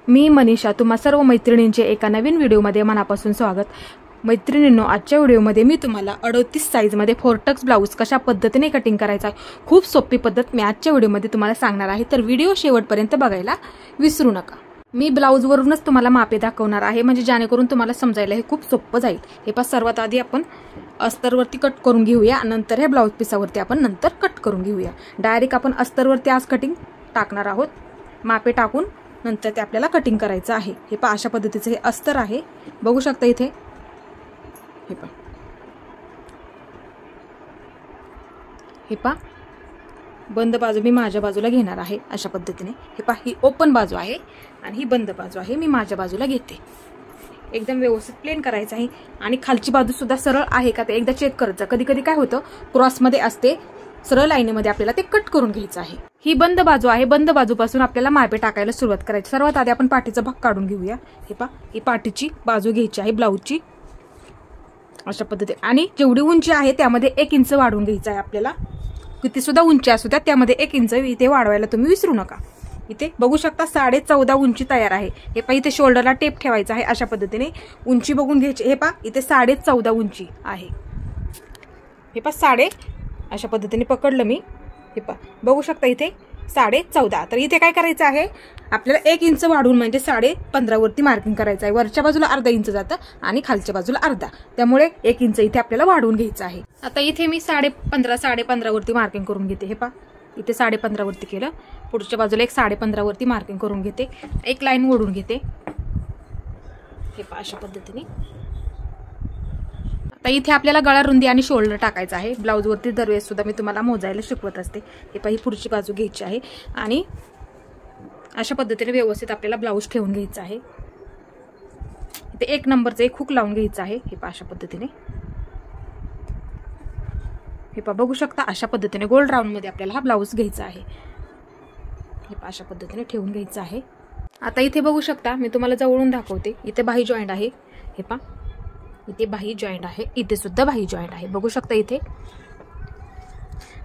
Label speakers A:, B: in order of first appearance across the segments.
A: मी मनीषा, तुम्हा सर्व मैत्रिणींचे एका नवीन व्हिडिओमध्ये मनापासून स्वागत। मैत्रिणींनो, आजच्या व्हिडिओमध्ये मी तुम्हाला 38 साईजमध्ये फोरटक्स ब्लाउज कशा पद्धतीने कटिंग करायचा खूप सोपी पद्धत मी आजच्या व्हिडिओमध्ये तुम्हाला सांगणार आहे, तर व्हिडिओ शेवटपर्यंत बघायला विसरू नका। मी ब्लाउजवरूनच तुम्हाला मापे दाखवणार आहे, म्हणजे जेणेकरून तुम्हाला समजायला हे खूप सोपं जाईल। हे पहा, सर्वात आधी आपण अस्तरवरती कट करून घेऊया, नंतर हे ब्लाउज पीसावरती आपण नंतर कट करून घेऊया। डायरेक्ट आपण अस्तरवरती आज कटिंग टाकणार आहोत, मापे टाकून नंतर ते आपल्याला कटिंग करायचं आहे। हे पहा, अशा पद्धतीचे हे अस्तर आहे, बघू शकता इथे। हे पहा, हे पहा, बंद बाजू मी माझ्या बाजूला घेणार आहे अशा पद्धतीने। हे पहा, ही ओपन बाजू आहे आणि ही बंद बाजू आहे, मी माझ्या बाजूला घेते। एकदम व्यवस्थित प्लेन करायचं आहे आणि खालची बाजू सुद्धा सरळ आहे का ते एकदा चेक करायचं। कधी कधी काय होतं, क्रॉस मध्ये असते, सरळ लाईनीमध्ये आपल्याला ते कट करून घ्यायचं आहे। ही बंद बाजू आहे, बंद बाजूपासून आपल्याला मापे टाकायला सुरुवात करायची। सर्वात आधी आपण पाठीचा भाग काढून घेऊया। हे पहा, ही पाठीची बाजू घ्यायची आहे ब्लाउजची अशा पद्धतीने, आणि जेवढी उंची आहे त्यामध्ये 1 इंच वाढवून घ्यायचं आहे आपल्याला। किती सुद्धा उंची असू द्या, त्यामध्ये 1 इंच इथे वाढवायला तुम्ही विसरू नका। इथे बघू शकता 14.5 उंची तयार आहे। हे पहा, इथे शोल्डरला टेप ठेवायचा आहे अशा पद्धतीने, उंची बघून घ्यायची। हे पहा, इथे 14.5 उंची आहे। हे पहा, 14.5 अशा पद्धतीने पकडलं मी। हे पहा, बघू शकता इथे 14.5। तर इथे काय करायचं आहे आपल्याला, 1 इंच वाढवून म्हणजे 15.5 वरती मार्किंग करायचं आहे। वरच्या बाजूला अर्धा इंच जातं आणि खालच्या बाजूला अर्धा, त्यामुळे 1 इंच इथे आपल्याला वाढवून घ्यायचं आहे। आता इथे मी 15.5 वरती मार्किंग करून घेते। हे पहा, इथे 15.5 वरती केलं, पुढच्या बाजूला एक 15.5 वरती मार्किंग करून घेते, एक लाईन ओढून घेते। हे पहा, अशा पद्धतीने। आता इथे आपल्याला गळा रुंदी आणि शोल्डर टाकायचं आहे। ब्लाउज वरती दरवेळेस सुद्धा मी तुम्हाला मोजायला शिकवत असते। हे पहा, ही पुढची बाजू घ्यायची आहे आणि अशा पद्धतीने व्यवस्थित आपल्याला ब्लाउज ठेवून घ्यायचा आहे। इथे 1 नंबरचं एक हुक लावून घ्यायचं आहे। हे पहा, अशा पद्धतीने। हे पहा, बघू शकता अशा पद्धतीने गोल राऊंड मध्ये आपल्याला हा ब्लाउज घ्यायचा आहे। हे पहा, अशा पद्धतीने ठेवून घ्यायचं आहे। आता इथे बघू शकता, मी तुम्हाला जवळून दाखवते। इथे बाही जॉईंट आहे। हे पहा, इथे बाही जॉईंट आहे, इथे सुद्धा बाही जॉईंट आहे, बघू शकता इथे।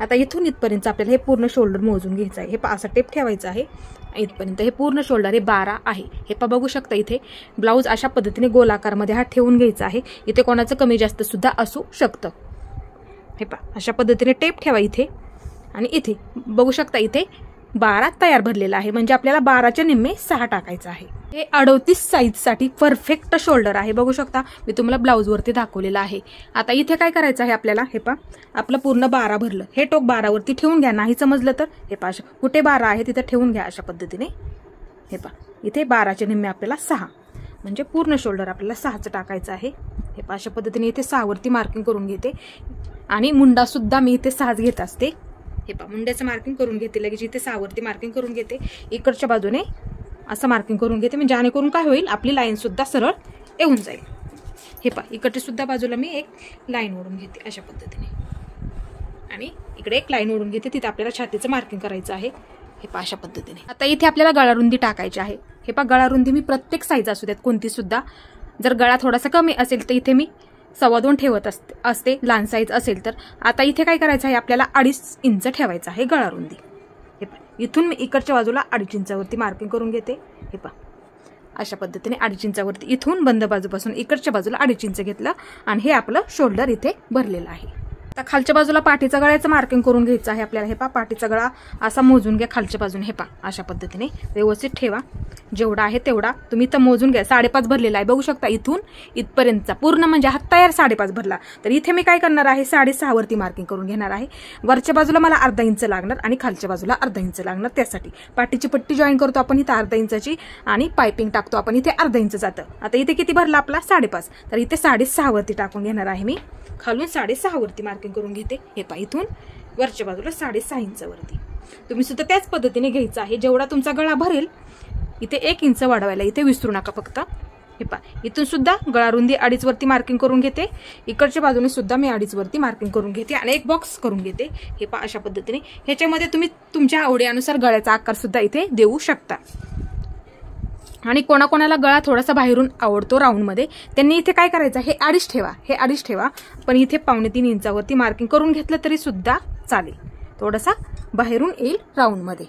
A: आता इथून इथपर्यंत आपल्याला हे पूर्ण शोल्डर मोजून घ्यायचं आहे। हे पहा, असा टेप ठेवायचा आहे इथपर्यंत। हे पूर्ण शोल्डर हे 12 आहे। हे पहा, बघू शकता इथे ब्लाउज अशा पद्धतीने गोलाकारमध्ये हा ठेवून घ्यायचा आहे। इथे कोणाचं कमी जास्त सुद्धा असू शकतं। हे पहा, अशा पद्धतीने टेप ठेवा इथे, आणि इथे बघू शकता इथे 12 तयार भरलेला आहे, म्हणजे आपल्याला 12च्या निम्मे 6 टाकायचं आहे। हे 38 साईज साठी परफेक्ट शोल्डर आहे, बघू शकता मी तुम्हाला ब्लाउज वरती दाखवलेलं आहे। आता इथे काय करायचं आहे आपल्याला, हे पहा, आपलं पूर्ण 12 भरलं, हे टोक 12 वरती ठेवून घ्या। नाही समजलं तर हे पहा, कुठे 12 आहे तिथे ठेवून घ्या अशा पद्धतीने। हे पहा, इथे 12च्या निम्मे आपल्याला 6, म्हणजे पूर्ण शोल्डर आपल्याला 6चं टाकायचं आहे। हे पहा, अशा पद्धतीने इथे 6 वरती मार्किंग करून घेते, आणि मुंडा सुद्धा मी इथे 6 घेत असते। हे पहा, मुंड्याचं मार्किंग करून घेते, लगेच इथे 6 वरती मार्किंग करून घेते, इकडच्या बाजूने असं मार्किंग करून घेते, म्हणजे जेणेकरून काय होईल, आपली लाईन सुद्धा सरळ येऊन जाईल। हे पहा, इकडच्या सुद्धा बाजूला मी एक लाईन ओढून घेते अशा पद्धतीने, आणि इकडे एक लाईन ओढून घेते, तिथे आपल्याला छातीचं मार्किंग करायचं आहे। हे पहा, अशा पद्धतीने। आता इथे आपल्याला गळा रुंदी टाकायची आहे। हे पहा, गळा रुंदी मी प्रत्येक साईज असू द्यात कोणती सुद्धा, जर गळा थोडासा कमी असेल तर इथे मी 2.25 ठेवत असते, लहान साईज असेल तर। आता इथे काय करायचं आहे आपल्याला, 2.5 इंच ठेवायचं आहे गळा रुंदी। हे पहा, इथून मी इकडच्या बाजूला 2.5 इंचावरती मार्किंग करून घेते। हे पहा, अशा पद्धतीने 2.5 इंचावरती इथून बंद बाजूपासून इकडच्या बाजूला 2.5 इंच घेतलं, आणि हे आपलं शोल्डर इथे भरलेलं आहे। आता खालच्या बाजूला पाठीचा गळ्याचं मार्किंग करून घ्यायचं आहे आपल्याला। हे पहा, पाठीचा गळा असा मोजून घ्या खालच्या बाजूने। हे पहा, अशा पद्धतीने व्यवस्थित ठेवा, जेवढा आहे तेवढा तुम्ही तर मोजून घ्या। 5.5 भरलेला आहे, बघू शकता इथून इथपर्यंतचा पूर्ण म्हणजे हा तयार 5.5 भरला। तर इथे मी काय करणार आहे, 6.5 वरती मार्किंग करून घेणार आहे। वरच्या बाजूला मला अर्धा इंच लागणार आणि खालच्या बाजूला अर्धा इंच लागणार, त्यासाठी पाठीची पट्टी जॉईन करतो आपण इथे अर्धा इंचाची, आणि पायपिंग टाकतो आपण इथे अर्धा इंच जातं। आता इथे किती भरला आपला, 5.5, तर इथे 6.5 वरती टाकून घेणार आहे मी। खालून 6.5 वरती मार्किंग करून घेते। हे पहा, इथून वरच्या बाजूला 6.5 इंचावरती तुम्ही सुद्धा त्याच पद्धतीने घ्यायचं आहे। जेवढा तुमचा गळा भरेल इथे 1 इंच वाढवायला इथे विसरू नका फक्त। हे पहा, इथून सुद्धा गळा रुंदी 2.5 वरती मार्किंग करून घेते, इकडच्या बाजूने सुद्धा मी 2.5 वरती मार्किंग करून घेते, आणि एक बॉक्स करून घेते। हे पहा, अशा पद्धतीने ह्याच्यामध्ये तुम्ही तुमच्या आवडीनुसार गळ्याचा आकार सुद्धा इथे देऊ शकता। आणि कोणाकोणाला गळा थोडासा बाहेरून आवडतो राऊंड मध्ये, त्यांनी इथे काय करायचं, हे 2.5 ठेवा, हे 2.5 ठेवा, पण इथे 2.25 इंचावरती मार्किंग करून घेतलं तरी सुद्धा चालेल, थोडासा बाहेरून येईल राऊंड मध्ये।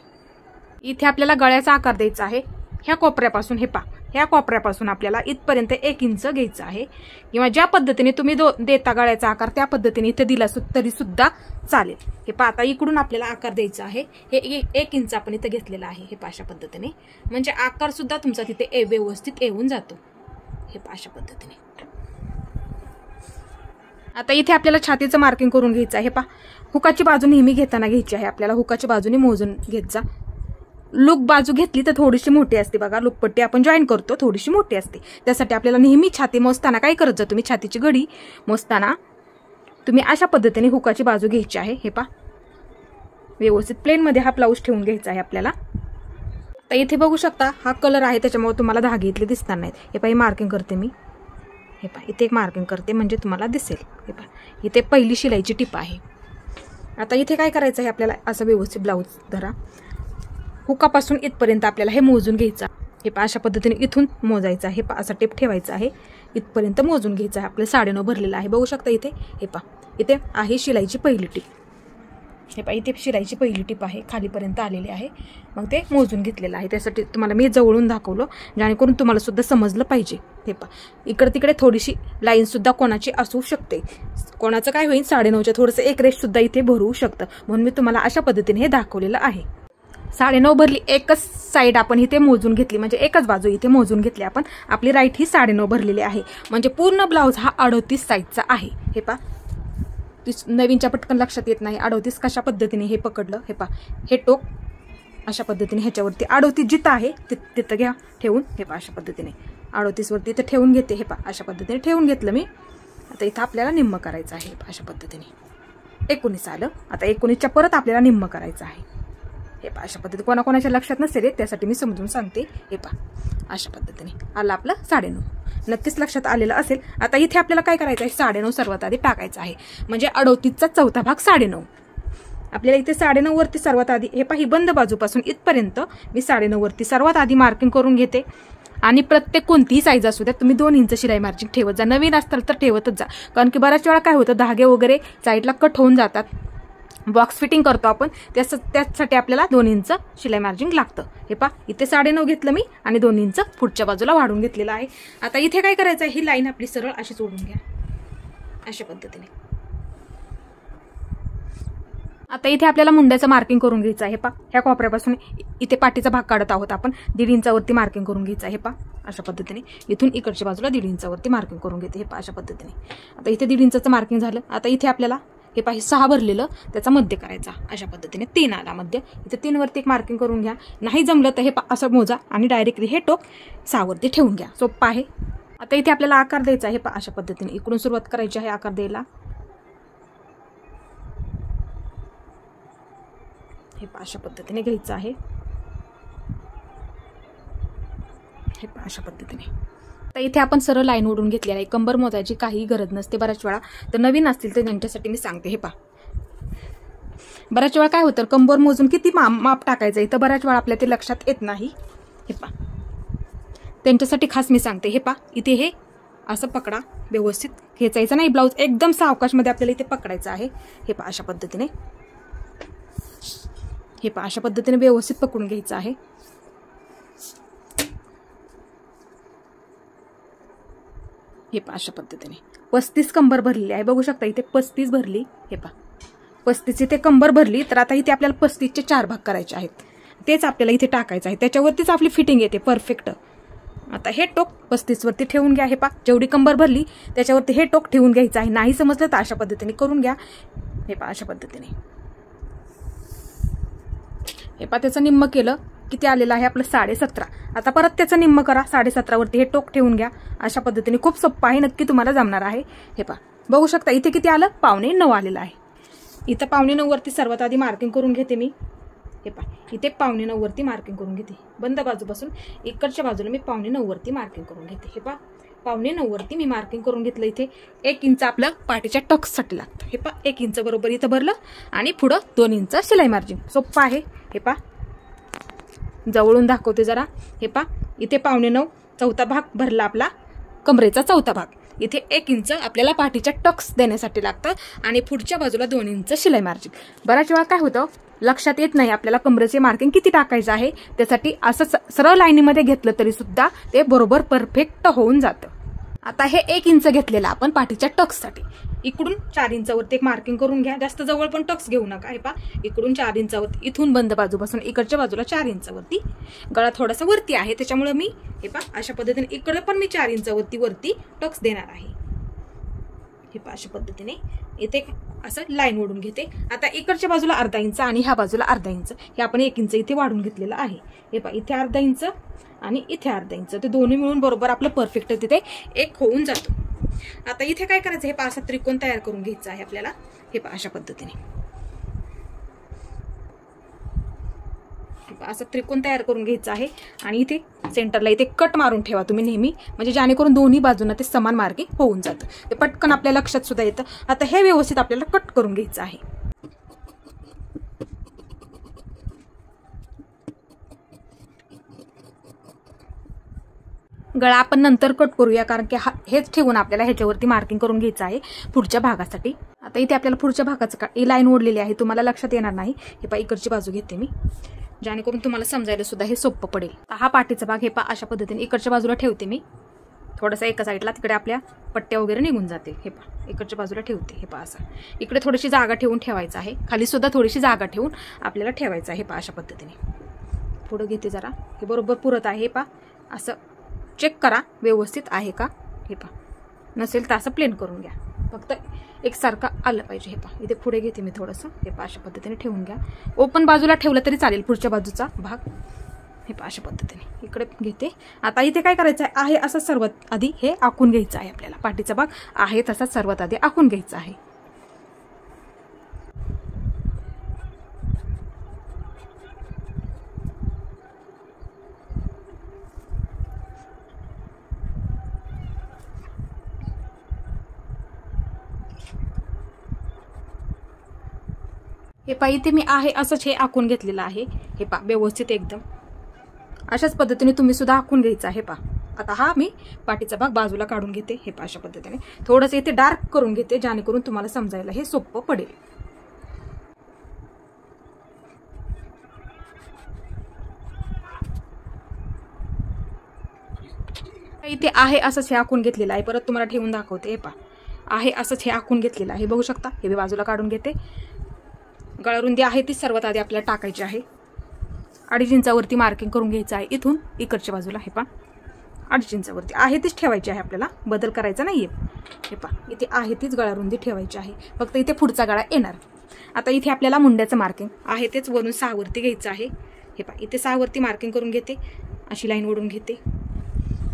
A: इथे आपल्याला गळ्याचा आकार द्यायचा आहे। ह्या कोपऱ्यापासून हे पहा, ह्या कोपऱ्यापासून आपल्याला इथपर्यंत 1 इंच घ्यायचं आहे, किंवा ज्या पद्धतीने तुम्ही देता गळ्याचा आकार त्या पद्धतीने इथे दिला तरी सुद्धा चालेल. हे पहा, आता इकडून आपल्याला आकार द्यायचा आहे. हे 1 इंच आपण इथे घेतलेला आहे. हे पहा अशा पद्धतीने, म्हणजे आकार सुद्धा तुमचा तिथे व्यवस्थित येऊन जातो. हे पहा अशा पद्धतीने. आता इथे आपल्याला छातीचं मार्किंग करून घ्यायचं आहे. पहा, हुकाची बाजू नेहमी घेताना घ्यायची आहे आपल्याला. हुकाची बाजूने मोजून घेत जा. लूक बाजू घेतली तर थोडीशी मोठी असते बघा. लूकपट्टी आपण जॉईन करतो, थोडीशी मोठी असते. त्यासाठी आपल्याला नेहमी छाती मोजताना काय करत जा, तुम्ही छातीची घडी मोजताना तुम्ही अशा पद्धतीने हुकाची बाजू घ्यायची आहे. हे पहा, व्यवस्थित प्लेनमध्ये हा ब्लाऊज ठेवून घ्यायचा आहे आपल्याला. तर इथे बघू शकता हा कलर आहे, त्याच्यामुळे तुम्हाला धागे इथले दिसणार नाहीत. हे पहा, मार्किंग करते मी. हे पहा, इथे एक मार्किंग करते म्हणजे तुम्हाला दिसेल. हे पहा, इथे पहिली शिलाईची टिप आहे. आता इथे काय करायचं आहे आपल्याला, असं व्यवस्थित ब्लाऊज धरा. हुकापासून इथपर्यंत आपल्याला हे मोजून घ्यायचं. हे पहा, अशा पद्धतीने इथून मोजायचं आहे. हे पहा, असा टेप ठेवायचा आहे. इथपर्यंत मोजून घ्यायचं आहे. आपलं 9.5 भरलेलं आहे. बघू शकता इथे. हे पहा, इथे आहे शिलाईची पहिली टिप. हे पहा, इथे शिलाईची पहिली टिप आहे, खालीपर्यंत आलेली आहे. मग ते मोजून घेतलेलं आहे. त्यासाठी तुम्हाला मी जवळून दाखवलं, जेणेकरून तुम्हाला सुद्धा समजलं पाहिजे. हे पहा, इकडे तिकडे थोडीशी लाईन सुद्धा कोणाची असू शकते. कोणाचं काय होईल, 9.5च्या थोडंसं एक रेष सुद्धा इथे भरू शकतं. म्हणून मी तुम्हाला अशा पद्धतीने हे दाखवलेलं आहे. 9.5 भरली, एकच साईड आपण इथे मोजून घेतली, म्हणजे एकच बाजू इथे मोजून घेतली आपण. आपली राईट ही 9.5 भरलेली आहे, म्हणजे पूर्ण ब्लाऊज हा 38 साईजचा आहे. हे पहा, नवीनच्या पटकन लक्षात येत नाही 38 कशा पद्धतीने हे पकडलं. हे पहा, हे टोक अशा पद्धतीने ह्याच्यावरती 38 जिथं आहे तिथं घ्या ठेवून. हे पहा, अशा पद्धतीने 38 वरती इथं ठेवून घेते. हे पहा, अशा पद्धतीने ठेवून घेतलं मी. आता इथं आपल्याला निम्म करायचं आहे. अशा पद्धतीने 19 आलं. आता 19च्या परत आपल्याला निम्म करायचं आहे. हे पहा, अशा पद्धतीने कोणाकोणाच्या लक्षात नसेल त्यासाठी मी समजून सांगते. हे पहा, अशा पद्धतीने आलं आपलं 9.5. नक्कीच लक्षात आलेलं असेल. आता इथे आपल्याला काय करायचं आहे, 9.5 सर्वात आधी टाकायचं आहे, म्हणजे 38चा चौथा भाग 9.5. आपल्याला इथे 9.5 वरती सर्वात आधी हे पहा, ही बंद बाजूपासून इथपर्यंत मी 9.5 वरती सर्वात आधी मार्किंग करून घेते. आणि प्रत्येक कोणतीही साईज असू द्या, तुम्ही 2 इंच शिलाई मार्जिन ठेवत जा. नवीन असताल तर ठेवतच जा, कारण की बऱ्याच वेळा काय होतं, धागे वगैरे साईडला कट होऊन जातात. बॉक्स फिटिंग करतो आपण, त्यासाठी आपल्याला 2 इंच शिलाई मार्जिन लागतं. हे पहा, इथे 9.5 घेतलं मी आणि 2 इंच पुढच्या बाजूला वाढून घेतलेलं आहे. आता इथे काय करायचं आहे, ही लाईन आपली सरळ अशी सोडून घ्या अशा पद्धतीने. आता इथे आपल्याला मुंड्याचं मार्किंग करून घ्यायचं आहे. पहा, ह्या कोपऱ्यापासून इथे पाठीचा भाग काढत आहोत आपण. 1.5 इंचावरती मार्किंग करून घ्यायचं आहे. पहा, अशा पद्धतीने इथून इकडच्या बाजूला 1.5 इंचावरती मार्किंग करून घेते. हे पहा, अशा पद्धतीने. आता इथे 1.5 इंचाचं मार्किंग झालं. आता इथे आपल्याला हे पहा, 6 भरलेलं त्याचा मध्य करायचा. अशा पद्धतीने 3 आला मध्य. इथे 3 वरती एक मार्किंग करून घ्या. नाही जमलं तर हे असं मोजा आणि डायरेक्टली हे टोक 6 वरती ठेवून घ्या. सोपं आहे. आता इथे आपल्याला आकार द्यायचा आहे. पहा, अशा पद्धतीने इकडून सुरुवात करायची आहे आकार द्यायला. हे पहा, अशा पद्धतीने घ्यायचं आहे. हे पहा, अशा पद्धतीने. तर इथे आपण सरळ लाईन ओढून घेतलेली आहे. कंबर मोजायची काही गरज नसते बऱ्याच वेळा. तर नवीन असतील तर त्यांच्यासाठी मी सांगते. हे पहा, बऱ्याच वेळा काय होतं, कंबर मोजून किती माप टाकायचं इथं बऱ्याच वेळा आपल्या ते लक्षात येत नाही. हे पहा, त्यांच्यासाठी खास मी सांगते. हे पहा, इथे हे असं पकडा, व्यवस्थित खेचायचं नाही. ब्लाऊज एकदम सावकाशमध्ये आपल्याला इथे पकडायचं आहे. हे पहा, अशा पद्धतीने. हे पहा, अशा पद्धतीने व्यवस्थित पकडून घ्यायचं आहे. हे पहा, अशा पद्धतीने 35 कंबर भरलेली आहे. बघू शकता इथे 35 भरली. हे पहा, 35 इथे कंबर भरली. तर आता इथे आपल्याला 35चे 4 भाग करायचे आहेत. तेच आपल्याला इथे टाकायचं आहे. त्याच्यावरतीच आपली फिटिंग येते परफेक्ट. आता हे टोक 35 वरती ठेवून घ्या. हे पहा, जेवढी कंबर भरली त्याच्यावरती हे टोक ठेवून घ्यायचं आहे. नाही समजलं तर अशा पद्धतीने करून घ्या. हे पहा, अशा पद्धतीने. हे पहा, त्याचं निम्म केलं. किती आलेलं आहे आपलं 17.5. आता परत त्याचं निम्म करा. 17.5 वरती हे टोक ठेवून घ्या. अशा पद्धतीने खूप सोपं आहे, नक्की तुम्हाला जमणार आहे. हे पहा, बघू शकता इथे किती आलं, 8.25 आलेलं आहे. इथं 8.25 वरती सर्वात आधी मार्किंग करून घेते मी. हे पहा, इथे 8.25 वरती मार्किंग करून घेते. बंद बाजूपासून इकडच्या बाजूला मी 8.25 वरती मार्किंग करून घेते. हे पहा, 8.25 वरती मी मार्किंग करून घेतलं. इथे 1 इंच आपलं पाठीच्या टक्ससाठी लागतं. हे पहा, 1 इंच बरोबर इथं भरलं आणि पुढं 2 इंच शिलाई मार्जिन. सोपं आहे. हे पहा, जवळून दाखवते जरा. हे पहा, इथे 8.25 चौथा भाग भरला आपला कमरेचा चौथा भाग. इथे 1 इंच आपल्याला पाठीच्या टक्स देण्यासाठी लागतं आणि पुढच्या बाजूला 2 इंच शिलाई मार्जिन. बऱ्याच वेळा काय होतं, लक्षात येत नाही आपल्याला कमरेचे मार्किंग किती टाकायचं आहे, त्यासाठी असं सरळ लाईनीमध्ये घेतलं तरी सुद्धा ते बरोबर परफेक्ट होऊन जातं. आता हे 1 इंच घेतलेलं आपण पाठीच्या टक्ससाठी. इकडून 4 इंचावरती एक मार्किंग करून घ्या. जास्त जवळ पण टक्स घेऊ नका. हे पहा इकडून 4 इंचावरती, इथून बंद बाजूपासून इकडच्या बाजूला 4 इंचावरती. गळा थोडासा वरती आहे त्याच्यामुळे मी हे पहा अशा पद्धतीने इकडे पण मी 4 इंचावरती वरती टक्स देणार आहे. हे पहा अशा पद्धतीने इथे असं लाईन ओढून घेते. आता इकडच्या बाजूला अर्धा इंच आणि ह्या बाजूला अर्धा इंच, हे आपण 1 इंच इथे वाढून घेतलेलं आहे. हे पहा इथे अर्धा इंच आणि इथे अर्धा इंच, ते दोन्ही मिळून बरोबर आपलं परफेक्ट तिथे एक होऊन जातो. आता इथे काय करायचं, हे पहा असा त्रिकोण तयार करून घ्यायचा आहे आपल्याला. हे पहा अशा पद्धतीने असं त्रिकोण तयार करून घ्यायचं आहे आणि इथे सेंटरला इथे कट मारून ठेवा तुम्ही नेहमी, म्हणजे जेणेकरून दोन्ही बाजूंना ते समान मार्किंग होऊन जातं. ते पटकन आपल्या लक्षात सुद्धा येतं. आता हे व्यवस्थित आपल्याला कट करून घ्यायचं आहे. गळा आपण नंतर कट करूया, कारण की हेच ठेवून आपल्याला ह्याच्यावरती मार्किंग करून घ्यायचं आहे पुढच्या भागासाठी. आता इथे आपल्याला पुढच्या भागाचं ही लाईन ओढलेली आहे, तुम्हाला लक्षात येणार नाही. हे पहा इकडची बाजू घेते मी, जेणेकरून तुम्हाला समजायला सुद्धा हे सोपं पडेल. हा पाठीचा भाग हे पहा अशा पद्धतीने इकडच्या बाजूला ठेवते मी. थोडासा एका साईडला, तिकडे आपल्या पट्ट्या वगैरे निघून जातील. हे पहा इकडच्या बाजूला ठेवते. हे पहा असं इकडे थोडीशी जागा ठेवून ठेवायचं आहे, खाली सुद्धा थोडीशी जागा ठेवून आपल्याला ठेवायचं आहे. हे पहा अशा पद्धतीने पुढं घेते जरा, हे बरोबर पुरत आहे. हे पहा असं चेक करा व्यवस्थित आहे का. हे पहा नसेल तर असं प्लेन करून घ्या, फक्त एकसारखं आलं पाहिजे. हे पहा इथे पुढे घेते मी थोडंसं. हे पहा अशा पद्धतीने ठेवून घ्या. ओपन बाजूला ठेवलं तरी चालेल पुढच्या बाजूचा भाग. हे पहा अशा पद्धतीने इकडे घेते. आता इथे काय करायचं आहे असं सर्वात आधी हे आखून घ्यायचं आहे आपल्याला. पाठीचा भाग आहे तसा सर्वात आधी आखून घ्यायचा आहे. हे पहा इथे मी आहे असंच हे आखून घेतलेलं आहे. हे पहा व्यवस्थित एकदम अशाच पद्धतीने तुम्ही सुद्धा आखून घ्यायचं आहे. पहा आता हा मी पाठीचा भाग बाजूला काढून घेते. हे पहा अशा पद्धतीने थोडंसं इथे डार्क करून घेते, जेणेकरून तुम्हाला समजायला हे सोपं पडेल. इथे आहे असंच हे आखून घेतलेलं आहे. परत तुम्हाला ठेवून दाखवते. हे पहा आहे असंच हे आखून घेतलेलं आहे, बघू शकता. हे बाजूला काढून घेते. गळारुंदी आहे ती सर्वात आधी आपल्याला टाकायची आहे. 2.5 इंचावरती मार्किंग करून घ्यायचं आहे. इथून इकडच्या बाजूला हे पहा 2.5 इंचावरती आहे तीच ठेवायची आहे, आपल्याला बदल करायचा नाहीये. हे पहा इथे आहे तीच गळारुंदी ठेवायची आहे, फक्त इथे पुढचा गळा येणार. आता इथे आपल्याला मुंड्याचं मार्किंग आहे तेच वरून 6 वरती घ्यायचं आहे. हे पहा इथे 6 वरती मार्किंग करून घेते, अशी लाईन ओढून घेते.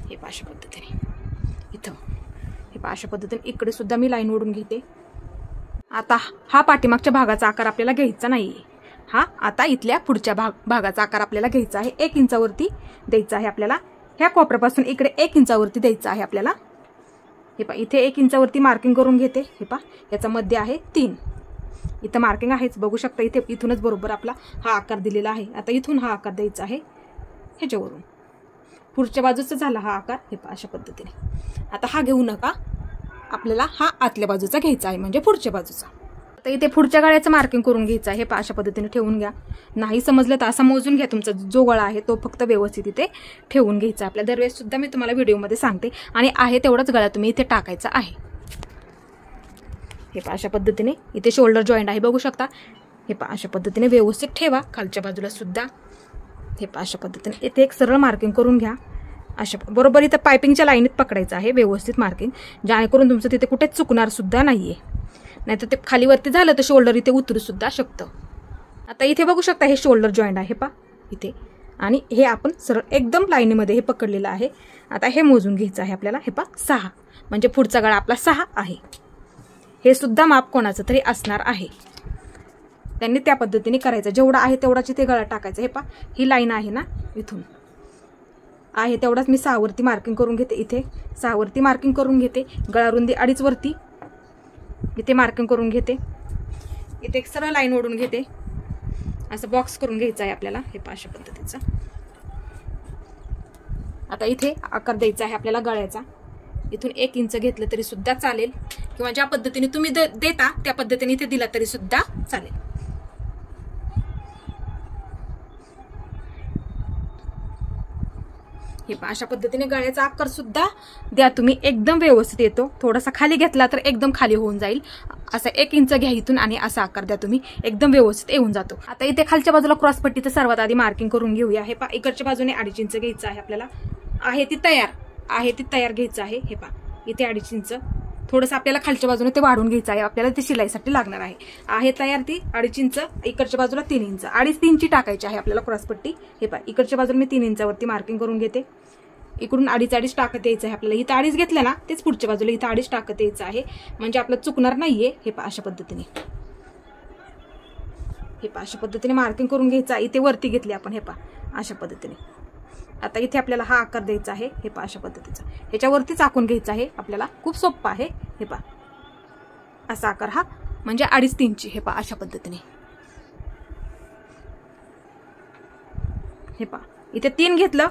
A: हे पहा अशा पद्धतीने इथं. हे पहा अशा पद्धतीने इकडे सुद्धा मी लाईन ओढून घेते. आता हा पाठीमागच्या भागाचा आकार आपल्याला घ्यायचा नाहीये. हा आता इथल्या पुढच्या भागाचा आकार आपल्याला घ्यायचा आहे. 1 इंचावरती द्यायचा आहे आपल्याला. ह्या कोपऱ्यापासून इकडे 1 इंचावरती द्यायचा आहे आपल्याला. हे पहा इथे 1 इंचावरती मार्किंग करून घेते. हे पहा याचा मध्य आहे 3. इथं मार्किंग आहेच, बघू शकता. इथे इथूनच बरोबर आपला हा आकार दिलेला आहे. आता इथून हा आकार द्यायचा आहे ह्याच्यावरून. पुढच्या बाजूचा झाला हा आकार. हे पहा अशा पद्धतीने. आता हा घेऊ नका, आपल्याला हा आतल्या बाजूचा घ्यायचा आहे, म्हणजे पुढच्या बाजूचा. आता इथे पुढच्या गळ्याचं मार्किंग करून घ्यायचं आहे. हे अशा पद्धतीने ठेवून घ्या. नाही समजलं तर असा मोजून घ्या. तुमचा जो गळा आहे तो फक्त व्यवस्थित इथे ठेवून घ्यायचा. आपल्या दरवेळेस सुद्धा मी तुम्हाला व्हिडिओमध्ये सांगते. आणि आहे तेवढाच गळा तुम्ही इथे टाकायचा आहे. हे पहा अशा पद्धतीने इथे शोल्डर जॉईंट आहे, बघू शकता. हे पहा अशा पद्धतीने व्यवस्थित ठेवा. खालच्या बाजूला सुद्धा हे पहा अशा पद्धतीने इथे एक सरळ मार्किंग करून घ्या. अशा बरोबर इथं पायपिंगच्या लाईनीत पकडायचं आहे व्यवस्थित मार्किंग, जेणेकरून तुमचं तिथे कुठेच चुकणार सुद्धा नाहीये. नाहीतर ते खाली वरती झालं तर शोल्डर इथे उतरू सुद्धा शकतं. आता इथे बघू शकता हे शोल्डर जॉईंट आहे पहा इथे, आणि हे आपण सरळ एकदम लाईनीमध्ये हे पकडलेलं आहे. आता हे मोजून घ्यायचं आहे आपल्याला. हे पहा 6, म्हणजे पुढचा गळा आपला 6 आहे. हे सुद्धा माप कोणाचं तरी असणार आहे, त्यांनी त्या पद्धतीने करायचं. जेवढा आहे तेवढाच इथे गळा टाकायचा. हे पहा ही लाईन आहे ना, इथून आहे तेवढाच मी 6 वरती मार्किंग करून घेते. इथे 6 वरती मार्किंग करून घेते. गळारुंदी 2.5 वरती इथे मार्किंग करून घेते. इथे एक सरळ लाईन ओढून घेते. असं बॉक्स करून घ्यायचं आहे आपल्याला. हे पहा अशा पद्धतीचं. आता इथे आकार द्यायचा आहे आपल्याला गळ्याचा. इथून 1 इंच घेतलं तरी सुद्धा चालेल, किंवा ज्या पद्धतीने तुम्ही देता त्या पद्धतीने इथे दिला तरी सुद्धा चालेल. हे पहा अशा पद्धतीने गळ्याचा आकार सुद्धा द्या तुम्ही, एकदम व्यवस्थित येतो. थोडासा खाली घेतला तर एकदम खाली होऊन जाईल. असा 1 इंच घ्या इथून आणि असा आकार द्या तुम्ही, एकदम व्यवस्थित येऊन जातो. आता इथे खालच्या बाजूला क्रॉस पट्टीचं सर्वात आधी मार्किंग करून घेऊया. हे पहा इकडच्या बाजूने 2.5 इंच घ्यायचं आहे आपल्याला. आहे ती तयार घ्यायचं आहे. हे पहा इथे 2.5 इंच, थोडंसं आपल्याला खालच्या बाजूने ते वाढून घ्यायचं आहे. आपल्याला ते शिलाईसाठी लागणार आहे तयार ती 2.5 इंच, इकडच्या बाजूला 3 इंच, 2.5-3 टाकायची आहे आपल्याला क्रॉसपट्टी. हे पहा इकडच्या बाजूला मी 3 इंचावरती मार्किंग करून घेते. इकडून 2.5 टाकत यायचं आहे आपल्याला. इथं 2.5 घेतलं ना तेच पुढच्या बाजूला इथं 2.5 टाकत यायचं आहे, म्हणजे आपलं चुकणार नाहीये. हे पहा अशा पद्धतीने, हे पहा अशा पद्धतीने मार्किंग करून घ्यायचं आहे. इथे वरती घेतली आपण. हे पहा अशा पद्धतीने. आता इथे आपल्याला हा आकार द्यायचा आहे. हे पहा अशा पद्धतीचा, ह्याच्यावरतीच आखून घ्यायचा आहे आपल्याला. खूप सोपं आहे. हे पहा असा आकार हा, म्हणजे 2.5-3 हे पहा अशा पद्धतीने. हे पहा इथे 3 घेतलं,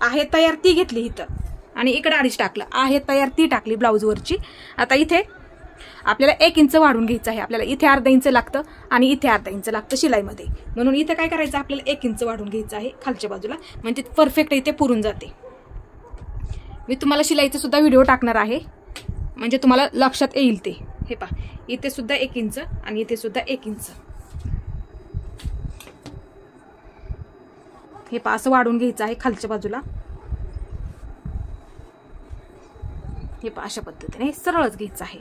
A: आहे तयार ती घेतली इथं, आणि इकडे 2.5 टाकलं, आहे तयार ती टाकली ब्लाऊजवरची. आता इथे आपल्याला 1 इंच वाढून घ्यायचं आहे आपल्याला. इथे अर्धा इंच लागतं आणि इथे अर्धा इंच लागतं शिलाईमध्ये, म्हणून इथे काय करायचं आपल्याला 1 इंच वाढून घ्यायचं आहे खालच्या बाजूला, म्हणजे परफेक्ट इथे पुरून जाते. मी तुम्हाला शिलाईचा सुद्धा व्हिडिओ टाकणार आहे, म्हणजे तुम्हाला लक्षात येईल ते. हे पहा इथे सुद्धा 1 इंच आणि इथे सुद्धा 1 इंच. हे पहा असं वाढून घ्यायचं आहे खालच्या बाजूला. हे पहा अशा पद्धतीने सरळच घ्यायचं आहे.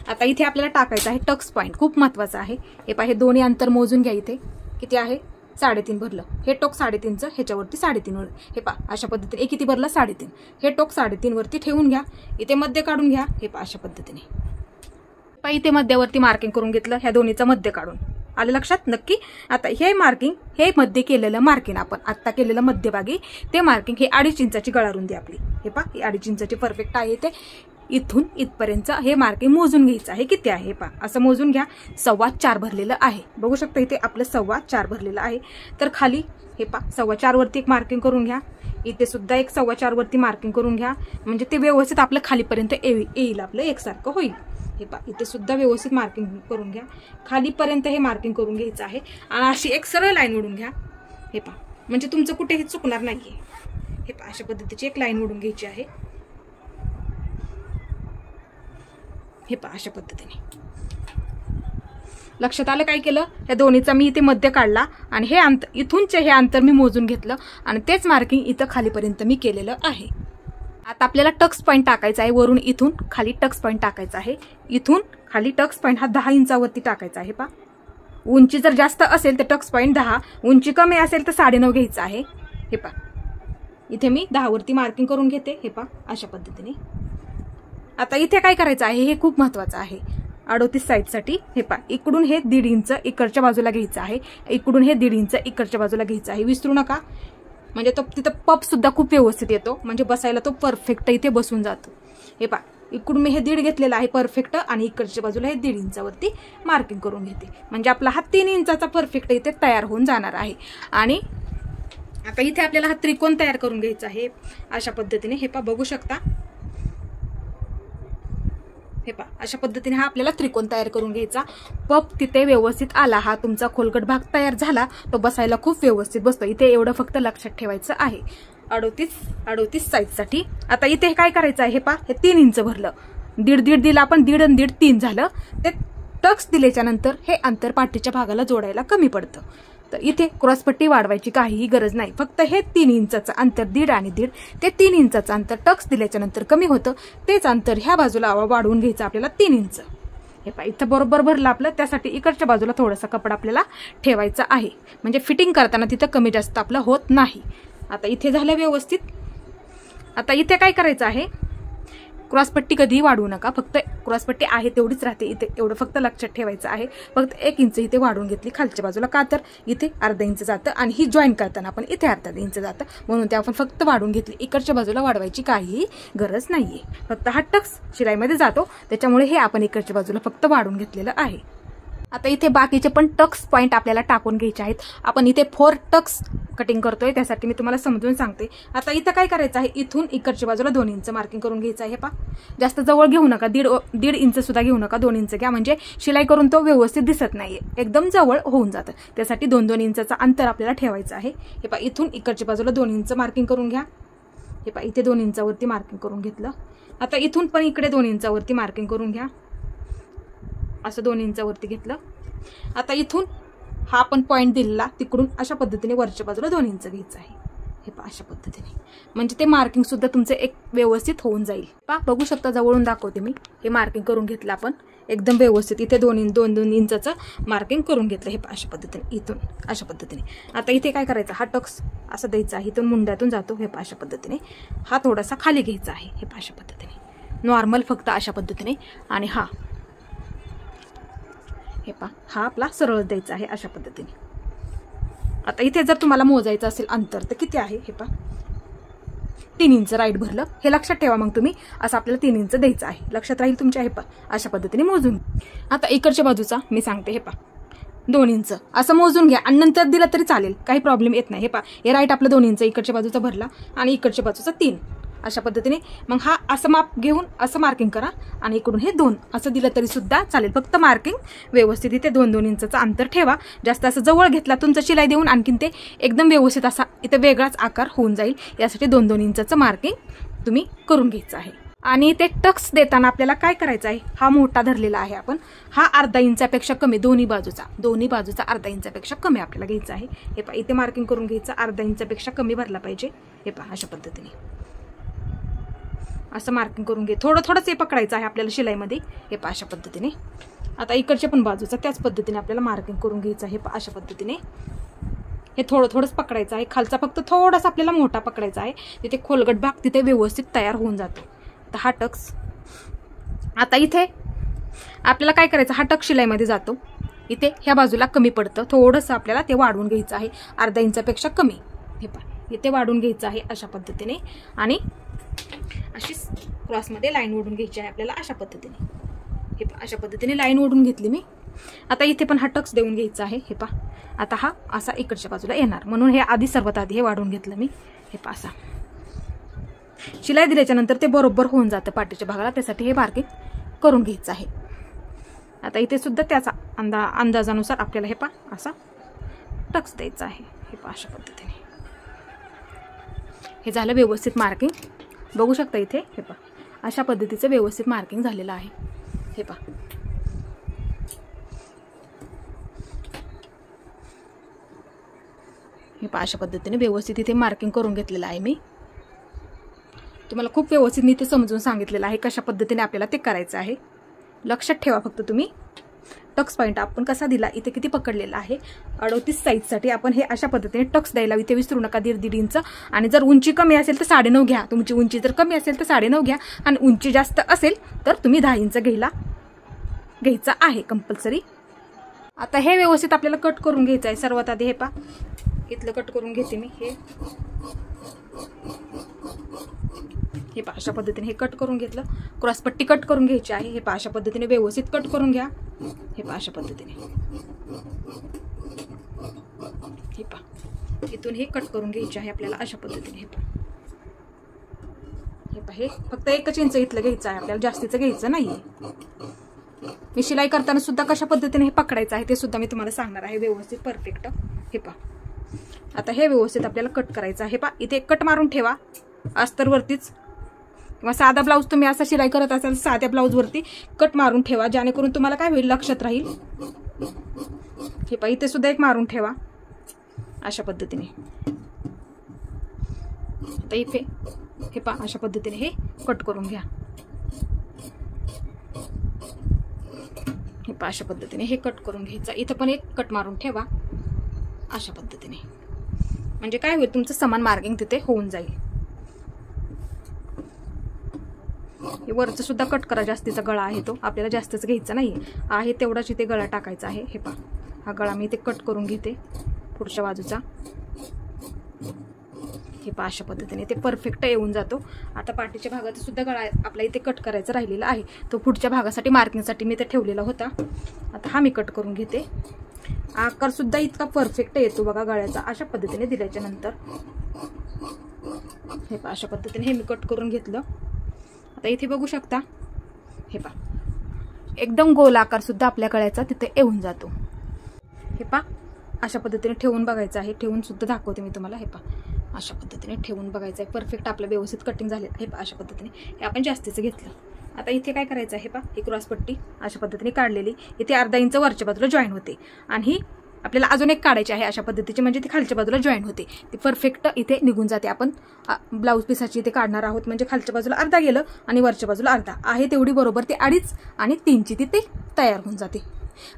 A: आता इथे आपल्याला टाकायचं आहे टक्स पॉइंट, खूप महत्वाचं आहे. हे पहा हे दोन्ही अंतर मोजून घ्या. इथे किती आहे 3.5 भरलं, हे टोक 3.5चं, ह्याच्यावरती 3.5 वर. हे पहा अशा पद्धतीने किती भरलं 3.5, हे टोक 3.5 वरती ठेवून घ्या. इथे मध्य काढून घ्या. हे पहा अशा पद्धतीने. पहा इथे मध्यावरती मार्किंग करून घेतलं, ह्या दोन्हीचं मध्य काढून आलं लक्षात नक्की. आता हे मार्किंग, हे मध्ये केलेलं मार्किंग, आपण आता केलेलं मध्यभागी ते मार्किंग, हे 2.5 इंचाची गळारुंदी आपली. हे पहा ही 2.5 इंचाची परफेक्ट आहे. ते इथून इथपर्यंत हे मार्किंग मोजून घ्यायचं आहे. किती आहे पहा असं मोजून घ्या. 4.25 भरलेलं आहे. बघू शकता इथे आपलं 4.25 भरलेलं आहे. तर खाली हे पहा 4.25 वरती एक मार्किंग करून घ्या. इथे सुद्धा एक 4.25 वरती मार्किंग करून घ्या, म्हणजे ते व्यवस्थित आपलं खालीपर्यंत येईल, आपलं एकसारखं होईल. हे पहा इथे सुद्धा व्यवस्थित मार्किंग करून घ्या. खालीपर्यंत हे मार्किंग करून घ्यायचं आहे आणि अशी एक सरळ लाईन ओढून घ्या. हे पहा म्हणजे तुमचं कुठेही चुकणार नाहीये. हे पहा अशा पद्धतीची एक लाईन ओढून घ्यायची आहे. हे पहा अशा पद्धतीने. लक्षात आलं काय केलं, या दोन्हीचा मी इथे मध्य काढला आणि हे अंतर, इथूनचे हे अंतर मी मोजून घेतलं आणि तेच मार्किंग इथं खालीपर्यंत मी केलेलं आहे. आता आपल्याला टक्स पॉइंट टाकायचा आहे. वरून इथून खाली टक्स पॉइंट टाकायचा आहे. इथून खाली टक्स पॉइंट हा 10 इंचावरती टाकायचा आहे. पहा उंची जर जास्त असेल तर टक्स पॉइंट 10, उंची कमी असेल तर 9.5 घ्यायचं आहे. हे पहा इथे मी 10 वरती मार्किंग करून घेते. हे पहा अशा पद्धतीने. आता इथे काय करायचं आहे, हे खूप महत्वाचं आहे 38 साईजसाठी. हे पहा इकडून हे 1.5 इंच इकडच्या बाजूला घ्यायचं आहे, इकडून हे 1.5 इंच इकडच्या बाजूला घ्यायचं आहे. विसरू नका, म्हणजे तो तिथं पप सुद्धा खूप व्यवस्थित येतो, म्हणजे बसायला तो परफेक्ट इथे बसून जातो. हे पहा इकडून मी हे 1.5 घेतलेलं आहे परफेक्ट आणि इकडच्या बाजूला हे 1.5 इंचावरती मार्किंग करून घेते, म्हणजे आपला हा 3 इंचाचा परफेक्ट इथे तयार होऊन जाणार आहे. आणि आता इथे आपल्याला हा त्रिकोण तयार करून घ्यायचा आहे अशा पद्धतीने. हे पहा बघू शकता. हे पहा अशा पद्धतीने हा आपल्याला त्रिकोण तयार करून घ्यायचा. पप तिथे व्यवस्थित आला, हा तुमचा खोलगट भाग तयार झाला, तो बसायला खूप व्यवस्थित बसतो. इथे एवढं फक्त लक्षात ठेवायचं आहे 38 साईजसाठी. आता इथे काय करायचं आहे, हे पहा हे 3 इंच भरलं, 1.5 दिला आपण, 1.5 आणि 1.5 3 झालं. ते टक्स दिल्याच्या नंतर हे अंतर पाठीच्या भागाला जोडायला कमी पडतं. तर इथे क्रॉसपट्टी वाढवायची काहीही गरज नाही, फक्त हे 3 इंचाचं अंतर 1.5 आणि 1.5 ते 3 इंचाचं अंतर टक्स दिल्याच्या नंतर कमी होतं, तेच अंतर ह्या बाजूला वाढवून घ्यायचं आपल्याला 3 इंच. हे पहा इथं बरोबर भरलं आपलं, त्यासाठी इकडच्या बाजूला थोडासा कपडा आपल्याला ठेवायचा आहे, म्हणजे फिटिंग करताना तिथं कमी जास्त आपलं होत नाही. आता इथे झालं व्यवस्थित. आता इथे काय करायचं आहे, क्रॉसपट्टी कधीही वाढवू नका, फक्त क्रॉसपट्टी आहे तेवढीच राहते इथे, एवढं फक्त लक्षात ठेवायचं आहे. फक्त 1 इंच इथे वाढवून घेतली खालच्या बाजूला, का तर इथे अर्धा इंच जातं आणि ही जॉईन करताना आपण इथे अर्धा इंच जातं, म्हणून ते आपण फक्त वाढवून घेतली. इकडच्या बाजूला वाढवायची काहीही गरज नाहीये, फक्त हा टक्स शिलाईमध्ये जातो, त्याच्यामुळे हे आपण इकडच्या बाजूला फक्त वाढवून घेतलेलं आहे. आता इथे बाकीचे पण टक्स पॉईंट आपल्याला टाकून घ्यायचे आहेत. आपण इथे 4 टक्स कटिंग करतोय, त्यासाठी मी तुम्हाला समजून सांगते. आता इथं काय करायचं आहे, इथून इकडच्या बाजूला 2 इंच मार्किंग करून घ्यायचं आहे. जास्त जवळ घेऊ नका, दीड इंच सुद्धा घेऊ नका, 2 इंच घ्या, म्हणजे शिलाई करून तो व्यवस्थित दिसत नाहीये, एकदम जवळ होऊन जातं. त्यासाठी 2-2 इंचाचा अंतर आपल्याला ठेवायचं आहे. हे पहा, इथून इकडच्या बाजूला 2 इंच मार्किंग करून घ्या. हे पहा, इथे 2 इंचावरती मार्किंग करून घेतलं. आता इथून पण इकडे 2 इंचावरती मार्किंग करून घ्या. असं 2 इंचावरती घेतलं. आता इथून हा आपण पॉईंट दिलेला तिकडून अशा पद्धतीने वरच्या बाजूला 2 इंच घ्यायचं आहे. हे पहा, अशा पद्धतीने, म्हणजे ते मार्किंग सुद्धा तुमचे एक व्यवस्थित होऊन जाईल. पहा, बघू शकता, जवळून दाखवते मी. हे मार्किंग करून घेतलं आपण एकदम व्यवस्थित. इथे 2 इंचाचं मार्किंग करून घेतलं. हे पहा, अशा पद्धतीने, इथून अशा पद्धतीने. आता इथे काय करायचं, हा टक्स असं द्यायचा आहे, इथून मुंड्यातून जातो. हे पहा, अशा पद्धतीने. हा थोडासा खाली घ्यायचा आहे. हे पहा, अशा पद्धतीने नॉर्मल, फक्त अशा पद्धतीने. आणि हे पहा, हा आपला सरळ द्यायचा आहे अशा पद्धतीने. आता इथे जर तुम्हाला मोजायचं असेल अंतर तर किती आहे, हे पहा, 3 इंच राईट भरलं. हे लक्षात ठेवा, मग तुम्ही असं आपल्याला 3 इंच द्यायचं आहे, लक्षात राहील तुमच्या. हे पहा, अशा पद्धतीने मोजून. आता इकडच्या बाजूचा मी सांगते. हे पहा, 2 इंच असं मोजून घ्या आणि नंतर दिला तरी चालेल, काही प्रॉब्लेम येत नाही. हे पहा, हे राईट आपलं 2 इंच इकडच्या बाजूचा भरला आणि इकडच्या बाजूचा 3, अशा पद्धतीने. मग हा असं माप घेऊन असं मार्किंग करा आणि इकडून हे 2 असं दिलं तरी सुद्धा चालेल, फक्त मार्किंग व्यवस्थित इथे 2-2 इंचाचं अंतर ठेवा. जास्त असं जवळ घेतला तुमचं शिलाई देऊन आणखीन ते एकदम व्यवस्थित असा इथे वेगळाच आकार होऊन जाईल. यासाठी 2-2 इंचाचं मार्किंग तुम्ही करून घ्यायचं आहे. आणि ते टक्स देताना आपल्याला काय करायचं आहे, हा मोठा धरलेला आहे आपण, हा अर्धा इंचापेक्षा कमी, दोन्ही बाजूचा अर्धा इंचापेक्षा कमी आपल्याला घ्यायचा आहे. हे पहा, इथे मार्किंग करून घ्यायचं, अर्धा इंचापेक्षा कमी भरला पाहिजे. हे पहा, अशा पद्धतीने असं मार्किंग करून घे. थोडंच हे पकडायचं आहे आपल्याला शिलाईमध्ये. हे पहा, अशा पद्धतीने. आता इकडच्या पण बाजूचा त्याच पद्धतीने आपल्याला मार्किंग करून घ्यायचं आहे. पहा, अशा पद्धतीने. हे थोडंच पकडायचं आहे, खालचा फक्त थोडासा आपल्याला मोठा पकडायचा आहे, तिथे खोलगट भाग तिथे व्यवस्थित तयार होऊन जातो. तर हा टक्स. आता इथे आपल्याला काय करायचं, हा टक्स शिलाईमध्ये जातो, इथे ह्या बाजूला कमी पडतं, थोडंसं आपल्याला ते वाढवून घ्यायचं आहे, अर्धा इंचापेक्षा कमी. हे पहा, इथे वाढवून घ्यायचं आहे अशा पद्धतीने. आणि अशी क्रॉसमध्ये लाईन ओढून घ्यायची आहे आपल्याला अशा पद्धतीने. हे पहा, अशा पद्धतीने लाईन ओढून घेतली मी. आता इथे पण हा टक्स देऊन घ्यायचा आहे. हे पहा, आता हा असा इकडच्या बाजूला येणार, म्हणून हे सर्वात आधी हे वाढवून घेतलं मी. हे पहा, असा शिलाई दिल्याच्या नंतर ते बरोबर होऊन जातं पाठीच्या भागाला, त्यासाठी हे मार्किंग करून घ्यायचं आहे. आता इथे सुद्धा त्याचा अंदाजानुसार आपल्याला हे पहा असा टक्स द्यायचा आहे. हे पहा, अशा पद्धतीने. हे झालं व्यवस्थित मार्किंग. बघू शकता इथे. हे पहा, अशा पद्धतीचं व्यवस्थित मार्किंग झालेलं आहे. हे पहा, अशा पद्धतीने व्यवस्थित इथे मार्किंग करून घेतलेलं आहे मी. तुम्हाला खूप व्यवस्थित मी ते समजून सांगितलेलं आहे कशा पद्धतीने आपल्याला ते करायचं आहे. लक्षात ठेवा फक्त तुम्ही. टक्स पॉईंट आपण कसा दिला, इथे किती पकडलेला आहे, 38 साईजसाठी आपण हे अशा पद्धतीने टक्स द्यायला इथे विसरू नका, 1.5 इंच. आणि जर उंची कमी असेल तर 9.5 घ्या. तुमची उंची जर कमी असेल तर 9.5 घ्या, आणि उंची जास्त असेल तर तुम्ही 10 इंच घ्यायचा आहे कंपल्सरी. आता हे व्यवस्थित आपल्याला कट करून घ्यायचं आहे. सर्वात आधी हे पहा, इथलं कट करून घेते मी. हे पहा, अशा पद्धतीने हे कट करून घेतलं. क्रॉसपट्टी कट करून घ्यायची आहे. हे पहा, अशा पद्धतीने व्यवस्थित कट करून घ्या. हे पहा, अशा पद्धतीने. हे पहा, इथून हे कट करून घ्यायचे आहे आपल्याला अशा पद्धतीने. हे पहा, हे फक्त 1 इंच इथलं घ्यायचं आहे आपल्याला, जास्तीचं घ्यायचं नाहीये. मी शिलाई करताना सुद्धा कशा पद्धतीने हे पकडायचं आहे ते सुद्धा मी तुम्हाला सांगणार आहे व्यवस्थित परफेक्ट. हे पहा, आता हे व्यवस्थित आपल्याला कट करायचं आहे. पहा, इथे कट मारून ठेवा अस्तरवरतीच, किंवा साधा ब्लाऊज तुम्ही असा शिलाई करत असाल साध्या ब्लाऊजवरती कट मारून ठेवा, जेणेकरून तुम्हाला काय होईल लक्षात राहील. हे पहा, इथे सुद्धा एक मारून ठेवा अशा पद्धतीने. आता इथे हे पहा, अशा पद्धतीने हे कट करून घ्या. हे पहा, अशा पद्धतीने हे कट करून घ्यायचं. इथं पण एक कट मारून ठेवा अशा पद्धतीने, म्हणजे काय होईल तुमचं समान मार्किंग तिथे होऊन जाईल. हे वरचं सुद्धा कट करा. जास्तीचा गळा आहे तो आपल्याला जास्तच घ्यायचा नाही आहे, तेवढाच इथे गळा टाकायचा आहे. हे पहा, हा गळा मी इथे कट करून घेते पुढच्या बाजूचा. हे पहा अशा पद्धतीने ते परफेक्ट येऊन जातो. आता पाठीच्या भागात सुद्धा गळा आपला इथे कट करायचा राहिलेला आहे. तो पुढच्या भागासाठी मार्किंगसाठी मी ते ठेवलेला होता. आता हा मी कट करून घेते. आकार सुद्धा इतका परफेक्ट येतो बघा गळ्याचा अशा पद्धतीने दिल्याच्या नंतर. हे पहा अशा पद्धतीने हे मी कट करून घेतलं. आता इथे बघू शकता हे पहा एकदम गोल आकार सुद्धा आपल्या गळ्याचा तिथे येऊन जातो. हे पहा अशा पद्धतीने ठेवून बघायचं आहे. ठेवून सुद्धा दाखवते मी तुम्हाला. हे पहा अशा पद्धतीने ठेवून बघायचं आहे. परफेक्ट आपलं व्यवस्थित कटिंग झालेलं आहे. पहा अशा पद्धतीने हे आपण जास्तीचं घेतलं. आता इथे काय करायचं आहे पहा ही क्रॉस पट्टी अशा पद्धतीने काढलेली इथे अर्धा इंच वरच्या बाजूला जॉईन होते आणि ही आपल्याला अजून एक काढायची आहे अशा पद्धतीची म्हणजे ती खालच्या बाजूला जॉईन होते. ती परफेक्ट इथे निघून जाते. आपण ब्लाऊज पीसाची इथे काढणार आहोत म्हणजे खालच्या बाजूला अर्धा गेलं आणि वरच्या बाजूला अर्धा आहे तेवढी बरोबर ती 2.5 आणि 3ची तिथे तयार होऊन जाते.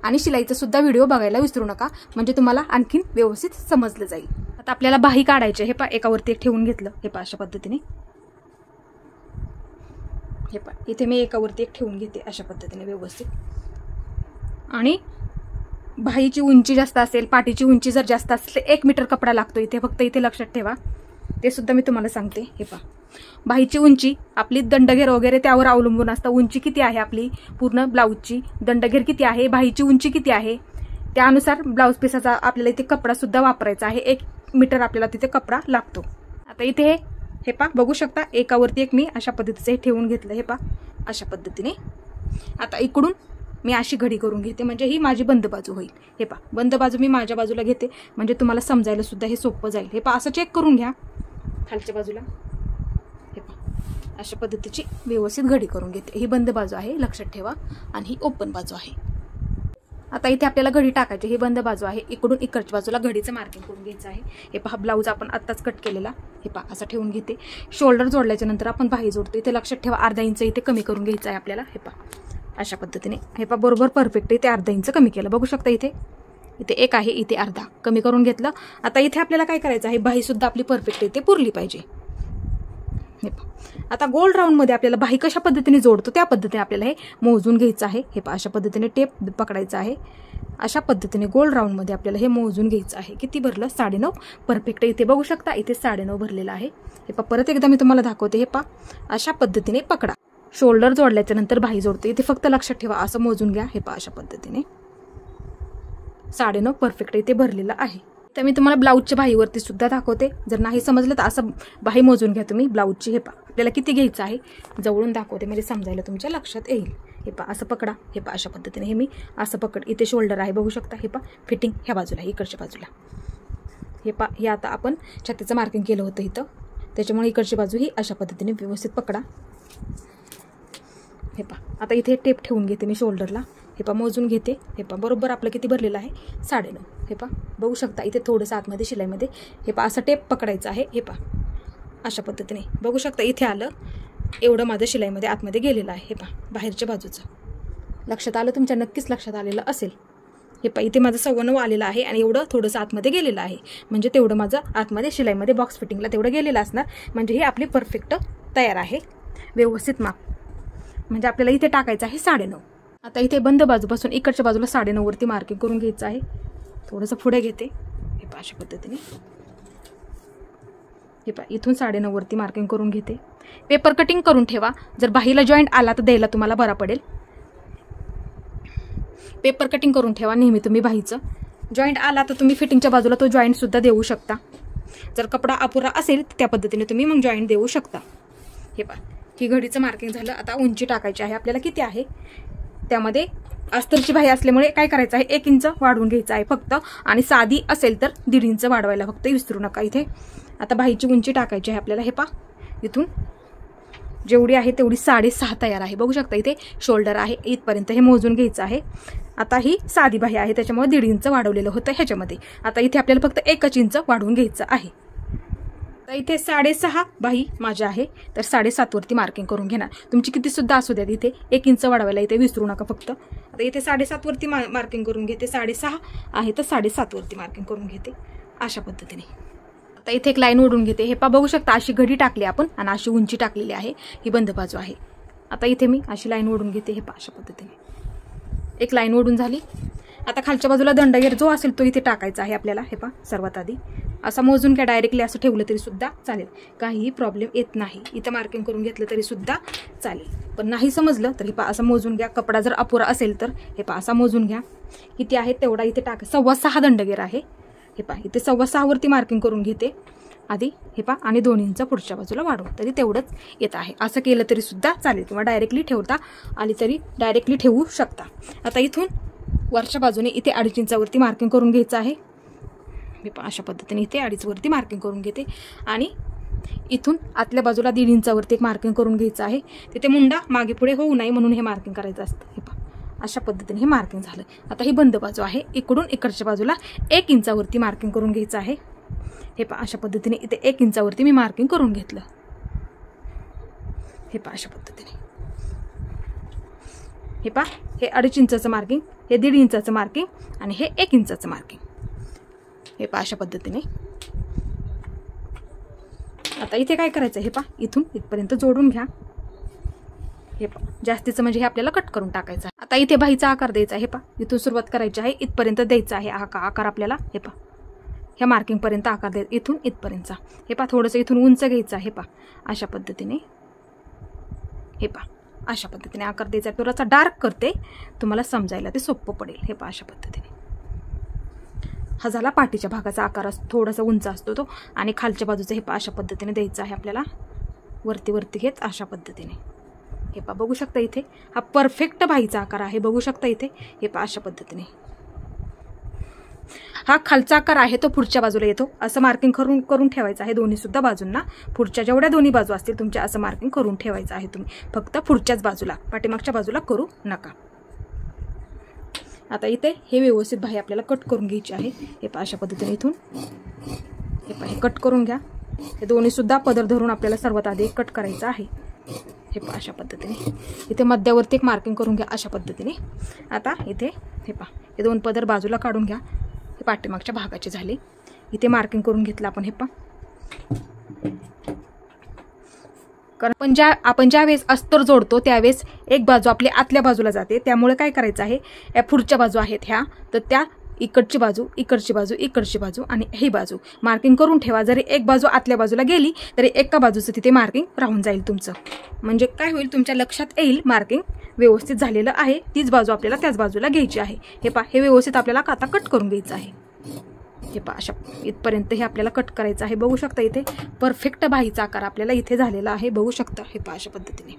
A: आणि शिलाईचा सुद्धा व्हिडिओ बघायला विसरू नका म्हणजे तुम्हाला आणखीन व्यवस्थित समजलं जाईल. आता आपल्याला बाही काढायची. हे पहा एकावरती एक ठेवून घेतलं. हे पहा अशा पद्धतीने. हे पहा इथे मी एकावरती एक ठेवून घेते अशा पद्धतीने व्यवस्थित. आणि बाहीची उंची जास्त असेल पाठीची उंची जर जास्त असेल तर 1 मीटर कपडा लागतो इथे. फक्त इथे लक्षात ठेवा ते सुद्धा मी तुम्हाला सांगते. हे पहा बाहीची उंची आपली दंडघेर वगैरे त्यावर अवलंबून असतं. उंची किती आहे आपली पूर्ण ब्लाऊजची दंडघेर किती आहे बाहीची उंची किती आहे त्यानुसार ब्लाऊज पीसाचा आपल्याला इथे कपडा सुद्धा वापरायचा आहे. 1 मीटर आपल्याला तिथे कपडा लागतो. आता इथे हे पहा बघू शकता एकावरती एक मी अशा पद्धतीचे ठेवून घेतलं. हे पहा अशा पद्धतीने. आता इकडून मी अशी घडी करून घेते म्हणजे ही माझी बंद बाजू होईल. हे पहा बंद बाजू मी माझ्या बाजूला घेते म्हणजे तुम्हाला समजायला सुद्धा हे सोपं जाईल. हे पहा असं चेक करून घ्या खालच्या बाजूला. हे पहा अशा पद्धतीची व्यवस्थित घडी करून घेते. ही बंद बाजू आहे लक्षात ठेवा आणि ही ओपन बाजू आहे. आता इथे आपल्याला घडी टाकायची. ही बंद बाजू आहे. इकडून इकडच्या बाजूला घडीचं मार्किंग करून घ्यायचं आहे. हे पहा ब्लाऊज आपण आत्ताच कट केलेला. हे पहा असं ठेवून घेते. शोल्डर जोडल्याच्या नंतर आपण बाही जोडतो. इथे लक्षात ठेवा अर्धा इंच इथे कमी करून घ्यायचं आहे आपल्याला. हे पहा अशा पद्धतीने. हे पहा बरोबर परफेक्ट इथे अर्धा इंच कमी केलं. बघू शकता इथे 1 आहे इथे अर्धा कमी करून घेतलं. आता इथे आपल्याला काय करायचं आहे बाही सुद्धा आपली परफेक्ट इथे पुरली पाहिजे. हे पहा आता गोल राऊंड मध्ये आपल्याला बाही कशा पद्धतीने जोडतो त्या पद्धतीने आपल्याला हे मोजून घ्यायचं आहे. हे पहा अशा पद्धतीने टेप पकडायचा आहे. अशा पद्धतीने गोल राऊंड मध्ये आपल्याला हे मोजून घ्यायचं आहे. किती भरलं 9.5 परफेक्ट इथे बघू शकता इथे 9.5 भरलेलं आहे. हे पहा परत एकदा मी तुम्हाला दाखवते. हे पहा अशा पद्धतीने पकडा. शोल्डर जोडल्याच्या नंतर बाही जोडते. इथे फक्त लक्षात ठेवा असं मोजून घ्या. हे पहा अशा पद्धतीने 9.5 परफेक्ट इथे भरलेलं आहे. तर मी तुम्हाला ब्लाऊजच्या बाहीवरती सुद्धा दाखवते. जर नाही समजलं तर असं बाही मोजून घ्या तुम्ही ब्लाऊजची. हे पहा आपल्याला किती घ्यायचं आहे जवळून दाखवते म्हणजे समजायला तुमच्या लक्षात येईल. हे पहा असं पकडा. हे पहा अशा पद्धतीने हे मी असं पकड. इथे शोल्डर आहे बघू शकता. हे पहा फिटिंग ह्या बाजूला इकडच्या बाजूला. हे पहा हे आता आपण छातीचं मार्किंग केलं होतं इथं त्याच्यामुळे इकडची बाजू ही अशा पद्धतीने व्यवस्थित पकडा. हे पहा आता इथे टेप ठेवून घेते मी शोल्डरला. हे पहा मोजून घेते. हे पहा बरोबर आपलं किती भरलेलं आहे 9.5. हे पहा बघू शकता इथे थोडंसं आतमध्ये शिलाईमध्ये. हे पहा असं टेप पकडायचं आहे. हे पहा अशा पद्धतीने बघू शकता इथे आलं एवढं माझं शिलाईमध्ये आतमध्ये गेलेलं आहे. हे पहा बाहेरच्या बाजूचं लक्षात आलं तुमच्या नक्कीच लक्षात आलेलं असेल. हे पहा इथे माझं 9.25 आलेलं आहे आणि एवढं थोडंसं आतमध्ये गेलेलं आहे म्हणजे तेवढं माझं आतमध्ये शिलाईमध्ये बॉक्स फिटिंगला तेवढं गेलेलं असणार म्हणजे हे आपली परफेक्ट तयार आहे. व्यवस्थित माप म्हणजे आपल्याला इथे टाकायचं आहे 9.5. आता इथे बंद बाजूपासून इकडच्या बाजूला 9.5 वरती मार्किंग करून घ्यायचं आहे. थोडंसं पुढे घेते. हे पहा अशा पद्धतीने. हे पहा इथून 9.5 वरती मार्किंग करून घेते. पेपर कटिंग करून ठेवा. जर बाहीला जॉईंट आला तर द्यायला तुम्हाला बरा पडेल. पेपर कटिंग करून ठेवा नेहमी तुम्ही बाहीचं. जॉईंट आला तर तुम्ही फिटिंगच्या बाजूला तो जॉईंट सुद्धा देऊ शकता. जर कपडा अपुरा असेल त्या पद्धतीने तुम्ही मग जॉईंट देऊ शकता. हे पहा ही घडीचं मार्किंग झालं. आता उंची टाकायची आहे आपल्याला किती आहे त्यामध्ये अस्तरची बाही असल्यामुळे काय करायचं आहे 1 इंच वाढवून घ्यायचं आहे फक्त आणि साधी असेल तर 1.5 इंच वाढवायला फक्त विसरू नका इथे. आता बाहीची उंची टाकायची आहे आपल्याला. हे पहा इथून जेवढी आहे तेवढी 6.5 तयार आहे. बघू शकता इथे शोल्डर आहे इथपर्यंत हे मोजून घ्यायचं आहे. आता ही साधी बाही आहे त्याच्यामुळे 1.5 इंच वाढवलेलं होतं ह्याच्यामध्ये. आता इथे आपल्याला फक्त 1 इंच वाढवून घ्यायचं आहे. तर इथे 6.5 बाही माझ्या आहे तर 7.5 वरती मार्किंग करून घेणार. तुमची किती सुद्धा असू द्या इथे 1 इंच वाढवायला इथे विसरू नका फक्त. आता इथे 7.5 वरती मार्किंग करून घेते. 6.5 आहे तर 7.5 वरती मार्किंग करून घेते अशा पद्धतीने. आता इथे एक लाईन ओढून घेते. हे पहा बघू शकता अशी घडी टाकली आपण आणि अशी उंची टाकलेली आहे. ही बंद बाजू आहे. आता इथे मी अशी लाईन ओढून घेते. हे पहा अशा पद्धतीने एक लाईन ओढून झाली. आता खालच्या बाजूला दंडगेर जो असेल तो इथे टाकायचा आहे आपल्याला. हे पहा सर्वात आधी असं मोजून घ्या. डायरेक्टली असं ठेवलं तरी सुद्धा चालेल, काहीही प्रॉब्लेम येत नाही. इथं मार्किंग करून घेतलं तरी सुद्धा चालेल. पण नाही समजलं तर हे पहा असं मोजून घ्या. कपडा जर अपुरा असेल तर हे पहा असा मोजून घ्या. किती आहे तेवढा इथे टाका. 6.25 दंडगेर आहे. हे पहा इथे 6.25 वरती मार्किंग करून घेते आधी. हे पहा आणि 2 इंच पुढच्या बाजूला वाढवून, तरी तेवढंच येत आहे. असं केलं तरी सुद्धा चालेल किंवा डायरेक्टली ठेवता आली तरी डायरेक्टली ठेवू शकता. आता इथून वरच्या बाजूने इथे 2.5 इंचावरती मार्किंग करून घ्यायचं आहे. मी पण अशा पद्धतीने इथे 2.5 वरती मार्किंग करून घेते आणि इथून आतल्या बाजूला 1.5 इंचावरती एक मार्किंग करून घ्यायचं आहे. तिथे मुंडा मागे पुढे होऊ नये म्हणून हे मार्किंग करायचं असतं. हे पहा अशा पद्धतीने हे मार्किंग झालं. आता ही बंद बाजू आहे. इकडून इकडच्या बाजूला 1 इंचावरती मार्किंग करून घ्यायचं आहे. हे पहा अशा पद्धतीने इथे 1 इंचावरती मी मार्किंग करून घेतलं. हे पहा अशा पद्धतीने. हे पहा हे 2.5 इंचाचं मार्किंग, हे 1.5 इंचाचं मार्किंग आणि हे 1 इंचाचं मार्किंग. हे पहा अशा पद्धतीने. आता इथे काय करायचं, हे पहा इथून इथपर्यंत जोडून घ्या. हे पहा जास्तीचं म्हणजे हे आपल्याला कट करून टाकायचं आहे. आता इथे बाहीचा आकार द्यायचा आहे. हे पहा इथून सुरुवात करायची आहे, इथपर्यंत द्यायचा आहे आकार आपल्याला. हे पहा ह्या मार्किंग पर्यंत आकार द्यायचा, इथून इथपर्यंतचा. हे पहा थोडंसं इथून उंच घ्यायचं आहे. हे पहा अशा पद्धतीने. हे पहा अशा पद्धतीने आकार द्यायचा. थोडासा डार्क करते तुम्हाला समजायला ते सोपं पडेल. हे पहा अशा पद्धतीने. हा झाला पाठीच्या भागाचा आकार. थोडासा उंच असतो तो आणि खालच्या बाजूचा हे पहा अशा पद्धतीने द्यायचा आहे आपल्याला. वरती वरती घेत अशा पद्धतीने. हे पहा बघू शकता इथे हा परफेक्ट बाहीचा आकार आहे. बघू शकता इथे. हे पहा अशा पद्धतीने. हा खालचा आकार आहे तो पुढच्या बाजूला येतो. असं मार्किंग करून ठेवायचं आहे दोन्ही सुद्धा बाजूंना. पुढच्या जेवढ्या दोन्ही बाजू असतील तुमच्या असं मार्किंग करून ठेवायचं आहे तुम्ही. फक्त पुढच्याच बाजूला, पाठीमागच्या बाजूला करू नका. आता इथे हे व्यवस्थित बाही आपल्याला कट करून घ्यायची आहे. हे पहा अशा पद्धतीने इथून हे पहा हे कट करून घ्या. हे दोन्ही सुद्धा पदर धरून आपल्याला सर्वात आधी कट करायचं आहे. हे पहा अशा पद्धतीने. इथे मध्यावरती एक मार्किंग करून घ्या अशा पद्धतीने. आता इथे हे पहा हे 2 पदर बाजूला काढून घ्या. हे पाठीमागच्या भागाचे झाले. इथे मार्किंग करून घेतलं आपण. हे पहा कारण आपण ज्या वेळेस अस्तर जोडतो त्यावेळेस एक बाजू आपली आतल्या बाजूला जाते. त्यामुळे काय करायचं आहे, या पुढच्या बाजू आहेत ह्या, तर त्या इकडची बाजू, इकडची बाजू, इकडची बाजू आणि ही बाजू मार्किंग करून ठेवा. जरी एक बाजू आतल्या बाजूला गेली तरी एका बाजूचं तिथे मार्किंग राहून जाईल तुमचं. म्हणजे काय होईल, तुमच्या लक्षात येईल मार्किंग व्यवस्थित झालेलं आहे. तीच बाजू आपल्याला त्याच बाजूला घ्यायची आहे. हे पहा हे व्यवस्थित आपल्याला आता कट करून घ्यायचं आहे. हे पहा अशा इथपर्यंत हे आपल्याला कट करायचं आहे. बघू शकता इथे परफेक्ट बाहीचा आकार आपल्याला इथे झालेला आहे. बघू शकता. हे पहा अशा पद्धतीने.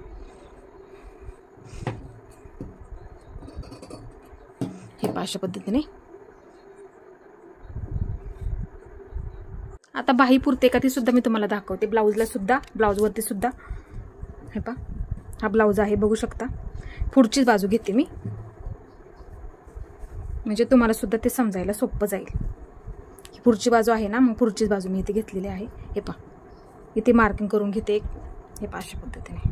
A: हे पहा अशा पद्धतीने. आता बाही पुरते का ती सुद्धा मी तुम्हाला दाखवते. ब्लाऊजला सुद्धा, ब्लाऊजवरती सुद्धा. हे पहा हा ब्लाऊज आहे. बघू शकता. पुढचीच बाजू घेते मी, म्हणजे तुम्हाला सुद्धा ते समजायला सोपं जाईल. ही पुढची बाजू आहे ना, मग पुढचीच बाजू मी इथे घेतलेली आहे. हे पहा इथे मार्किंग करून घेते. हे पहा अशा पद्धतीने.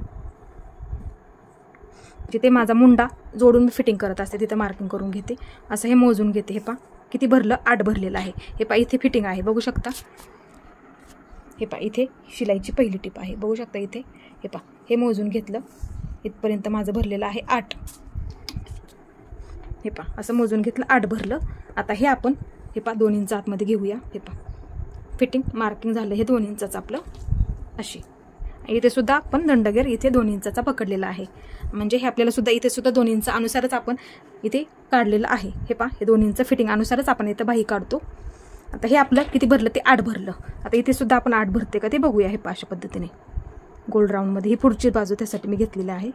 A: जिथे माझा मुंडा जोडून मी फिटिंग करत असते तिथे मार्किंग करून घेते. असं हे मोजून घेते. हे पहा किती भरलं, 8 भरलेलं आहे. हे पहा इथे फिटिंग आहे. बघू शकता. हे पहा इथे शिलाईची पहिली टीप आहे. बघू शकता इथे. हे पहा हे मोजून घेतलं. इथपर्यंत माझं भरलेलं आहे 8. हे पहा असं मोजून घेतलं, 8 भरलं. आता हे आपण हे पहा 2 इंच आतमध्ये घेऊया. हे पहा फिटिंग मार्किंग झालं. हे 2 इंचाचं आपलं अशी. इथे सुद्धा आपण दंडगेर इथे 2 इंचाचा पकडलेला आहे. म्हणजे हे आपल्याला सुद्धा इथे सुद्धा 2 इंच अनुसारच आपण इथे काढलेलं आहे. हे पहा हे 2 इंच फिटिंग अनुसारच आपण इथे बाही काढतो. आता हे आपलं किती भरलं ते 8 भरलं. आता इथे सुद्धा आपण 8 भरते का ते बघूया. हे पहा अशा पद्धतीने गोल्ड राऊंडमध्ये ही पुढची बाजू त्यासाठी मी घेतलेली आहे.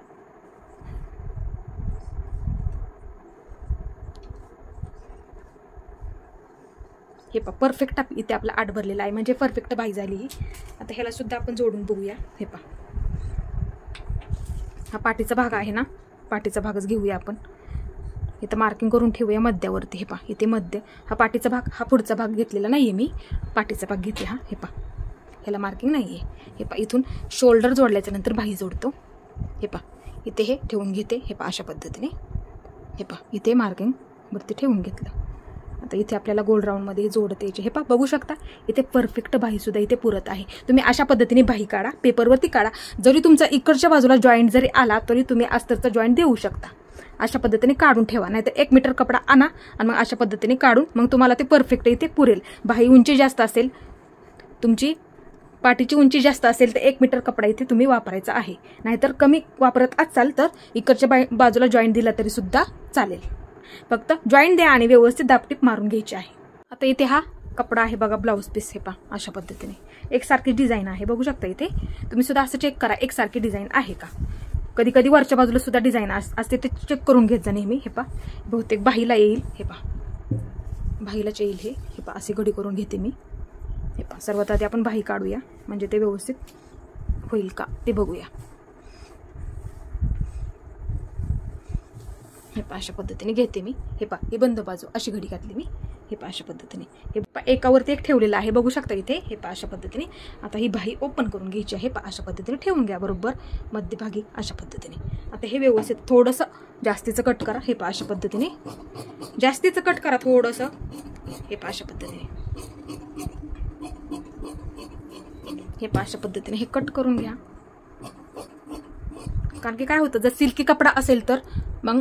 A: हे पहा परफेक्ट इथे आपला 8 भरलेला आहे. म्हणजे परफेक्ट बाही झाली ही. आता ह्याला सुद्धा आपण जोडून बघूया. हे पहा हा पाठीचा भाग आहे ना, पाठीचा भागच घेऊया आपण. इथं मार्किंग करून ठेवूया मध्यावरती. हे पहा इथे मध्य हा पाठीचा भाग, हा पुढचा भाग घेतलेला नाहीये मी, पाठीचा भाग घेते हा. हे पहा ह्याला मार्किंग नाहीये. हे पहा इथून शोल्डर जोडल्याच्या नंतर बाही जोडतो. हे पहा इथे हे ठेवून घेते. हे पहा अशा पद्धतीने. हे पहा इथे मार्किंग वरती ठेवून घेतलं. आता इथे आपल्याला गोल्ड राऊंडमध्ये जोडते. हे पहा बघू शकता इथे परफेक्ट बाही सुद्धा इथे पुरत आहे. तुम्ही अशा पद्धतीने बाही काढा, पेपरवरती काढा. जरी तुमचा इकडच्या बाजूला जॉईंट जरी आला तरी तुम्ही अस्तरचा जॉईंट देऊ शकता. अशा पद्धतीने काढून ठेवा, नाहीतर 1 मीटर कपडा आणा आणि मग अशा पद्धतीने काढून मग तुम्हाला ते परफेक्ट इथे पुरेल. बाही उंची जास्त असेल, तुमची पाठीची उंची जास्त असेल तर 1 मीटर कपडा इथे तुम्ही वापरायचा आहे. नाहीतर कमी वापरत असाल तर इकडच्या बाजूला जॉईंट दिला तरी सुद्धा चालेल. फक्त जॉईंट द्या आणि व्यवस्थित दापटीप मारून घ्यायची आहे. आता इथे हा कपडा आहे बघा, ब्लाऊज पीस. हे पहा अशा पद्धतीने एकसारखी डिझाईन आहे, बघू शकता. इथे तुम्ही सुद्धा असं चेक करा एकसारखी डिझाईन आहे का. कधी कधी वरच्या बाजूला सुद्धा डिझाईन असते, ते चेक करून घेत जा नेहमी. हे पहा बहुतेक बाहीला येईल. हे पहा बाहीलाच येईल. हे पहा अशी घडी करून घेते मी. हे पहा सर्वात आधी आपण बाही काढूया, म्हणजे ते व्यवस्थित होईल का ते बघूया. हे पहा अशा पद्धतीने घेते मी. हे पहा ही बंद बाजू अशी घडी घातली मी. हे पहा अशा पद्धतीने. हे एकावरती एक ठेवलेलं आहे, बघू शकता इथे. हे पहा अशा पद्धतीने. आता ही बाही ओपन करून घ्यायची आहे. पहा अशा पद्धतीने ठेवून घ्या बरोबर मध्यभागी अशा पद्धतीने. आता हे व्यवस्थित थोडंसं जास्तीचं कट करा. हे पहा अशा पद्धतीने जास्तीचं कट करा थोडंसं. हे पहा अशा पद्धतीने. हे पहा अशा पद्धतीने हे कट करून घ्या. कारण की काय होतं, जर सिल्की कपडा असेल तर मग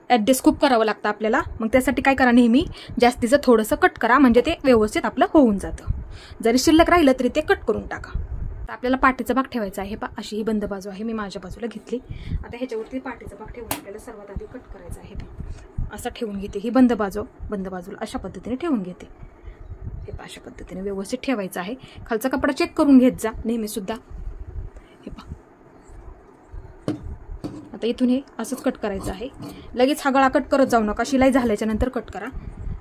A: ॲडजस्ट खूप करावं लागतं आपल्याला. मग त्यासाठी काय करा, नेहमी जास्तीचं थोडंसं कट करा, म्हणजे ते व्यवस्थित आपलं होऊन जातं. जरी शिल्लक राहिलं तरी ते कट करून टाका. तर आपल्याला पाठीचा भाग ठेवायचा आहे. पहा अशी ही बंद बाजू आहे, मी माझ्या बाजूला घेतली. आता ह्याच्यावरती पाठीचा भाग ठेवून आपल्याला सर्वात आधी कट करायचा आहे. असा ठेवून घेते. ही बंद बाजूला अशा पद्धतीने ठेवून घेते. हे पहा अशा पद्धतीने व्यवस्थित ठेवायचं आहे. खालचा कपडा चेक करून घेत जा नेहमी सुद्धा. हे पहा आता इथून हे असंच कट करायचं आहे. लगेच हा गळा कट करत जाऊ नका, शिलाई झाल्याच्या नंतर कट करा.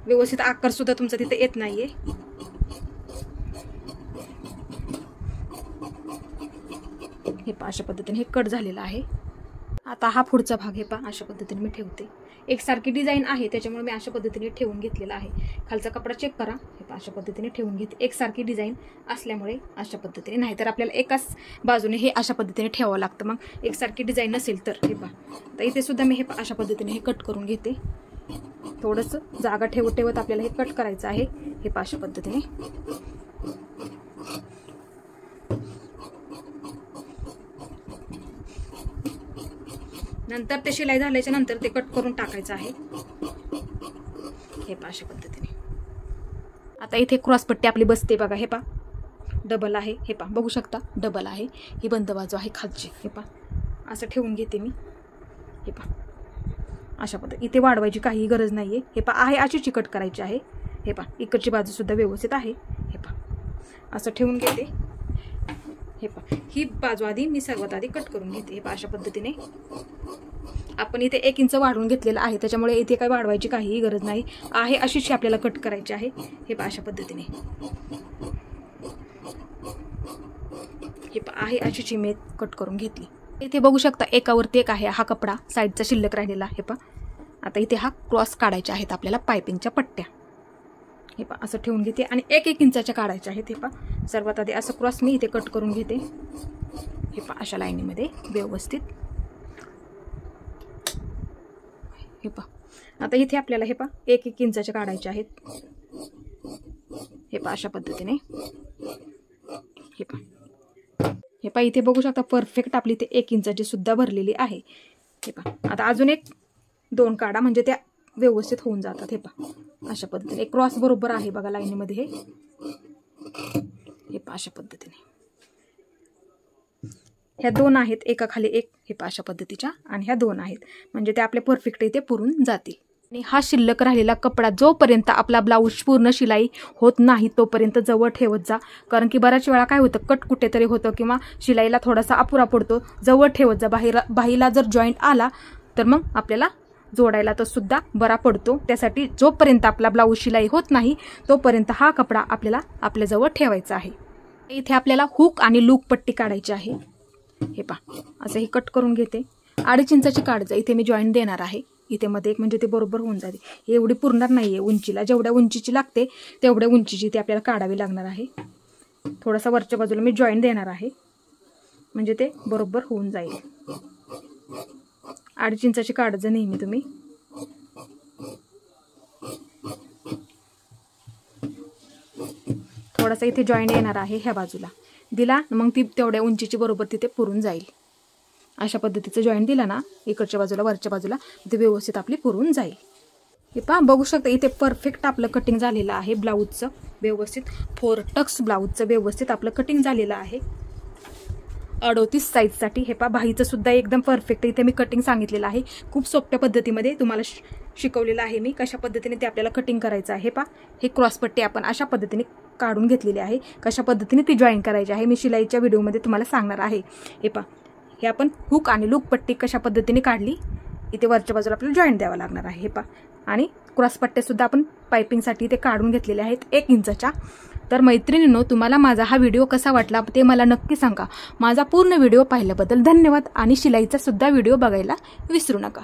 A: व्यवस्थित आकार सुद्धा तुमचा तिथे येत नाहीये. हे पहा अशा पद्धतीने हे कट झालेलं आहे. आता हा पुढचा भाग हे पहा अशा पद्धतीने मी ठेवते. एकसारखी डिझाईन आहे त्याच्यामुळे मी अशा पद्धतीने ठेवून घेतलेला आहे. खालचा कपडा चेक करा. हे पहा अशा पद्धतीने ठेवून घेते. एकसारखी डिझाईन असल्यामुळे अशा पद्धतीने, नाहीतर आपल्याला एकाच बाजूने हे अशा पद्धतीने ठेवावं लागतं. मग एकसारखी डिझाईन नसेल तर. हे पहा तर इथे सुद्धा मी हे अशा पद्धतीने हे कट करून घेते. थोडंसं जागा ठेवत आपल्याला हे कट करायचं आहे. हे पहा अशा पद्धतीने. नंतर ते शिलाई झाल्याच्या नंतर ते कट करून टाकायचं आहे. हे पहा अशा पद्धतीने. आता इथे क्रॉसपट्टी आपली बसते बघा. हे पहा डबल आहे. हे पहा बघू शकता डबल आहे. ही बंद बाजू आहे खालची. हे पहा असं ठेवून घेते मी. हे पहा अशा पद्धती. इथे वाढवायची काही गरज नाहीये. हे पहा आहे अशी चिकट करायची आहे. हे पहा इकडची बाजू सुद्धा व्यवस्थित आहे. हे पहा असं ठेवून घेते. हे पहा ही बाजू आधी मी सर्वात आधी कट करून घेते. हे पहा अशा पद्धतीने. आपण इथे 1 इंच वाढवून घेतलेलं आहे, त्याच्यामुळे इथे काही वाढवायची काहीही गरज नाही आहे. अशीच आपल्याला कट करायची आहे. हे पहा अशा पद्धतीने. हे पहा आहे अशीच मी कट करून घेतली. इथे बघू शकता एकावरती एक आहे हा कपडा साईडचा शिल्लक राहिलेला. हे पहा आता इथे हा क्रॉस काढायचे आहेत आपल्याला पायपिंगच्या पट्ट्या. हे पहा असं ठेवून घेते आणि 1-1 इंचाच्या काढायच्या आहेत. हे पहा सर्वात आधी असं क्रॉस मी इथे कट करून घेते. हे पहा अशा लाईनीमध्ये व्यवस्थित. हे पहा आता इथे आपल्याला हे पहा 1-1 इंचाच्या काढायच्या आहेत. हे पहा अशा पद्धतीने. हे पहा इथे बघू शकता परफेक्ट आपली इथे 1 इंचाची सुद्धा भरलेली आहे. हे पहा आता अजून 1-2 काढा, म्हणजे त्या व्यवस्थित होऊन जातात. हे पहा अशा पद्धतीने. एक क्रॉस बरोबर आहे बघा लाईनीमध्ये. हे पहा अशा पद्धतीने. ह्या 2 आहेत एका खाली एक. हे पहा अशा पद्धतीच्या. आणि ह्या 2 आहेत, म्हणजे ते आपले परफेक्ट इथे पुरून जातील. आणि हा शिल्लक राहिलेला कपडा जोपर्यंत आपला ब्लाऊज पूर्ण शिलाई होत नाही तोपर्यंत जवळ ठेवत जा. कारण की बऱ्याच वेळा काय होतं, कट कुठेतरी होतं किंवा शिलाईला थोडासा अपुरा पडतो. जवळ ठेवत जा. बाहीला जर जॉईंट आला तर मग आपल्याला जोडायला तो सुद्धा बरा पडतो. त्यासाठी जोपर्यंत आपला ब्लाऊज शिलाई होत नाही तोपर्यंत हा कपडा आपल्याला आपल्याजवळ ठेवायचा आहे. इथे आपल्याला हुक आणि लूक पट्टी काढायची आहे. हे पहा असं हे कट करून घेते. 2.5 इंचाची काढजा. इथे मी जॉईंट देणार आहे. इथे मध्ये एक, म्हणजे ते बरोबर होऊन जाते. हे एवढी पुरणार नाहीये उंचीला. जेवढ्या उंचीची लागते तेवढ्या उंचीची ती आपल्याला काढावी लागणार आहे. थोडासा वरच्या बाजूला मी जॉईंट देणार आहे, म्हणजे ते बरोबर होऊन जाईल. 2.5 इंचाची काढजा नेहमी तुम्ही. थोडासा इथे जॉईंट येणार आहे ह्या बाजूला दिला, मग ती तेवढ्या उंचीची बरोबर तिथे पुरून जाईल. अशा पद्धतीचं जॉईंट दिला ना इकडच्या बाजूला वरच्या बाजूला, ते व्यवस्थित आपली पुरून जाईल. हे पहा बघू शकता इथे परफेक्ट आपलं कटिंग झालेलं आहे ब्लाऊजचं. व्यवस्थित 4 टक्स ब्लाऊजचं व्यवस्थित आपलं कटिंग झालेलं आहे 38 साईजसाठी. हे पहा बाहीचं सुद्धा एकदम परफेक्ट इथे मी कटिंग सांगितलेलं आहे. खूप सोप्या पद्धतीमध्ये तुम्हाला शिकवलेलं आहे मी कशा पद्धतीने ते आपल्याला कटिंग करायचं आहे. पहा हे क्रॉसपट्टी आपण अशा पद्धतीने काढून घेतलेली आहे. कशा पद्धतीने ती जॉईन करायची आहे मी शिलाईच्या व्हिडिओमध्ये तुम्हाला सांगणार आहे. हे पहा हे आपण हुक आणि लूक पट्टी कशा पद्धतीने काढली, इथे वरच्या बाजूला आपल्याला जॉईंट द्यावा लागणार आहे. हे पहा आणि क्रॉसपट्ट्या सुद्धा आपण पायपिंगसाठी ते काढून घेतलेले आहेत 1 इंचच्या. तर मैत्रिणींनो, तुम्हाला माझा हा व्हिडिओ कसा वाटला ते मला नक्की सांगा. माझा पूर्ण व्हिडिओ पाहिल्याबद्दल धन्यवाद आणि शिलाईचा सुद्धा व्हिडिओ बघायला विसरू नका.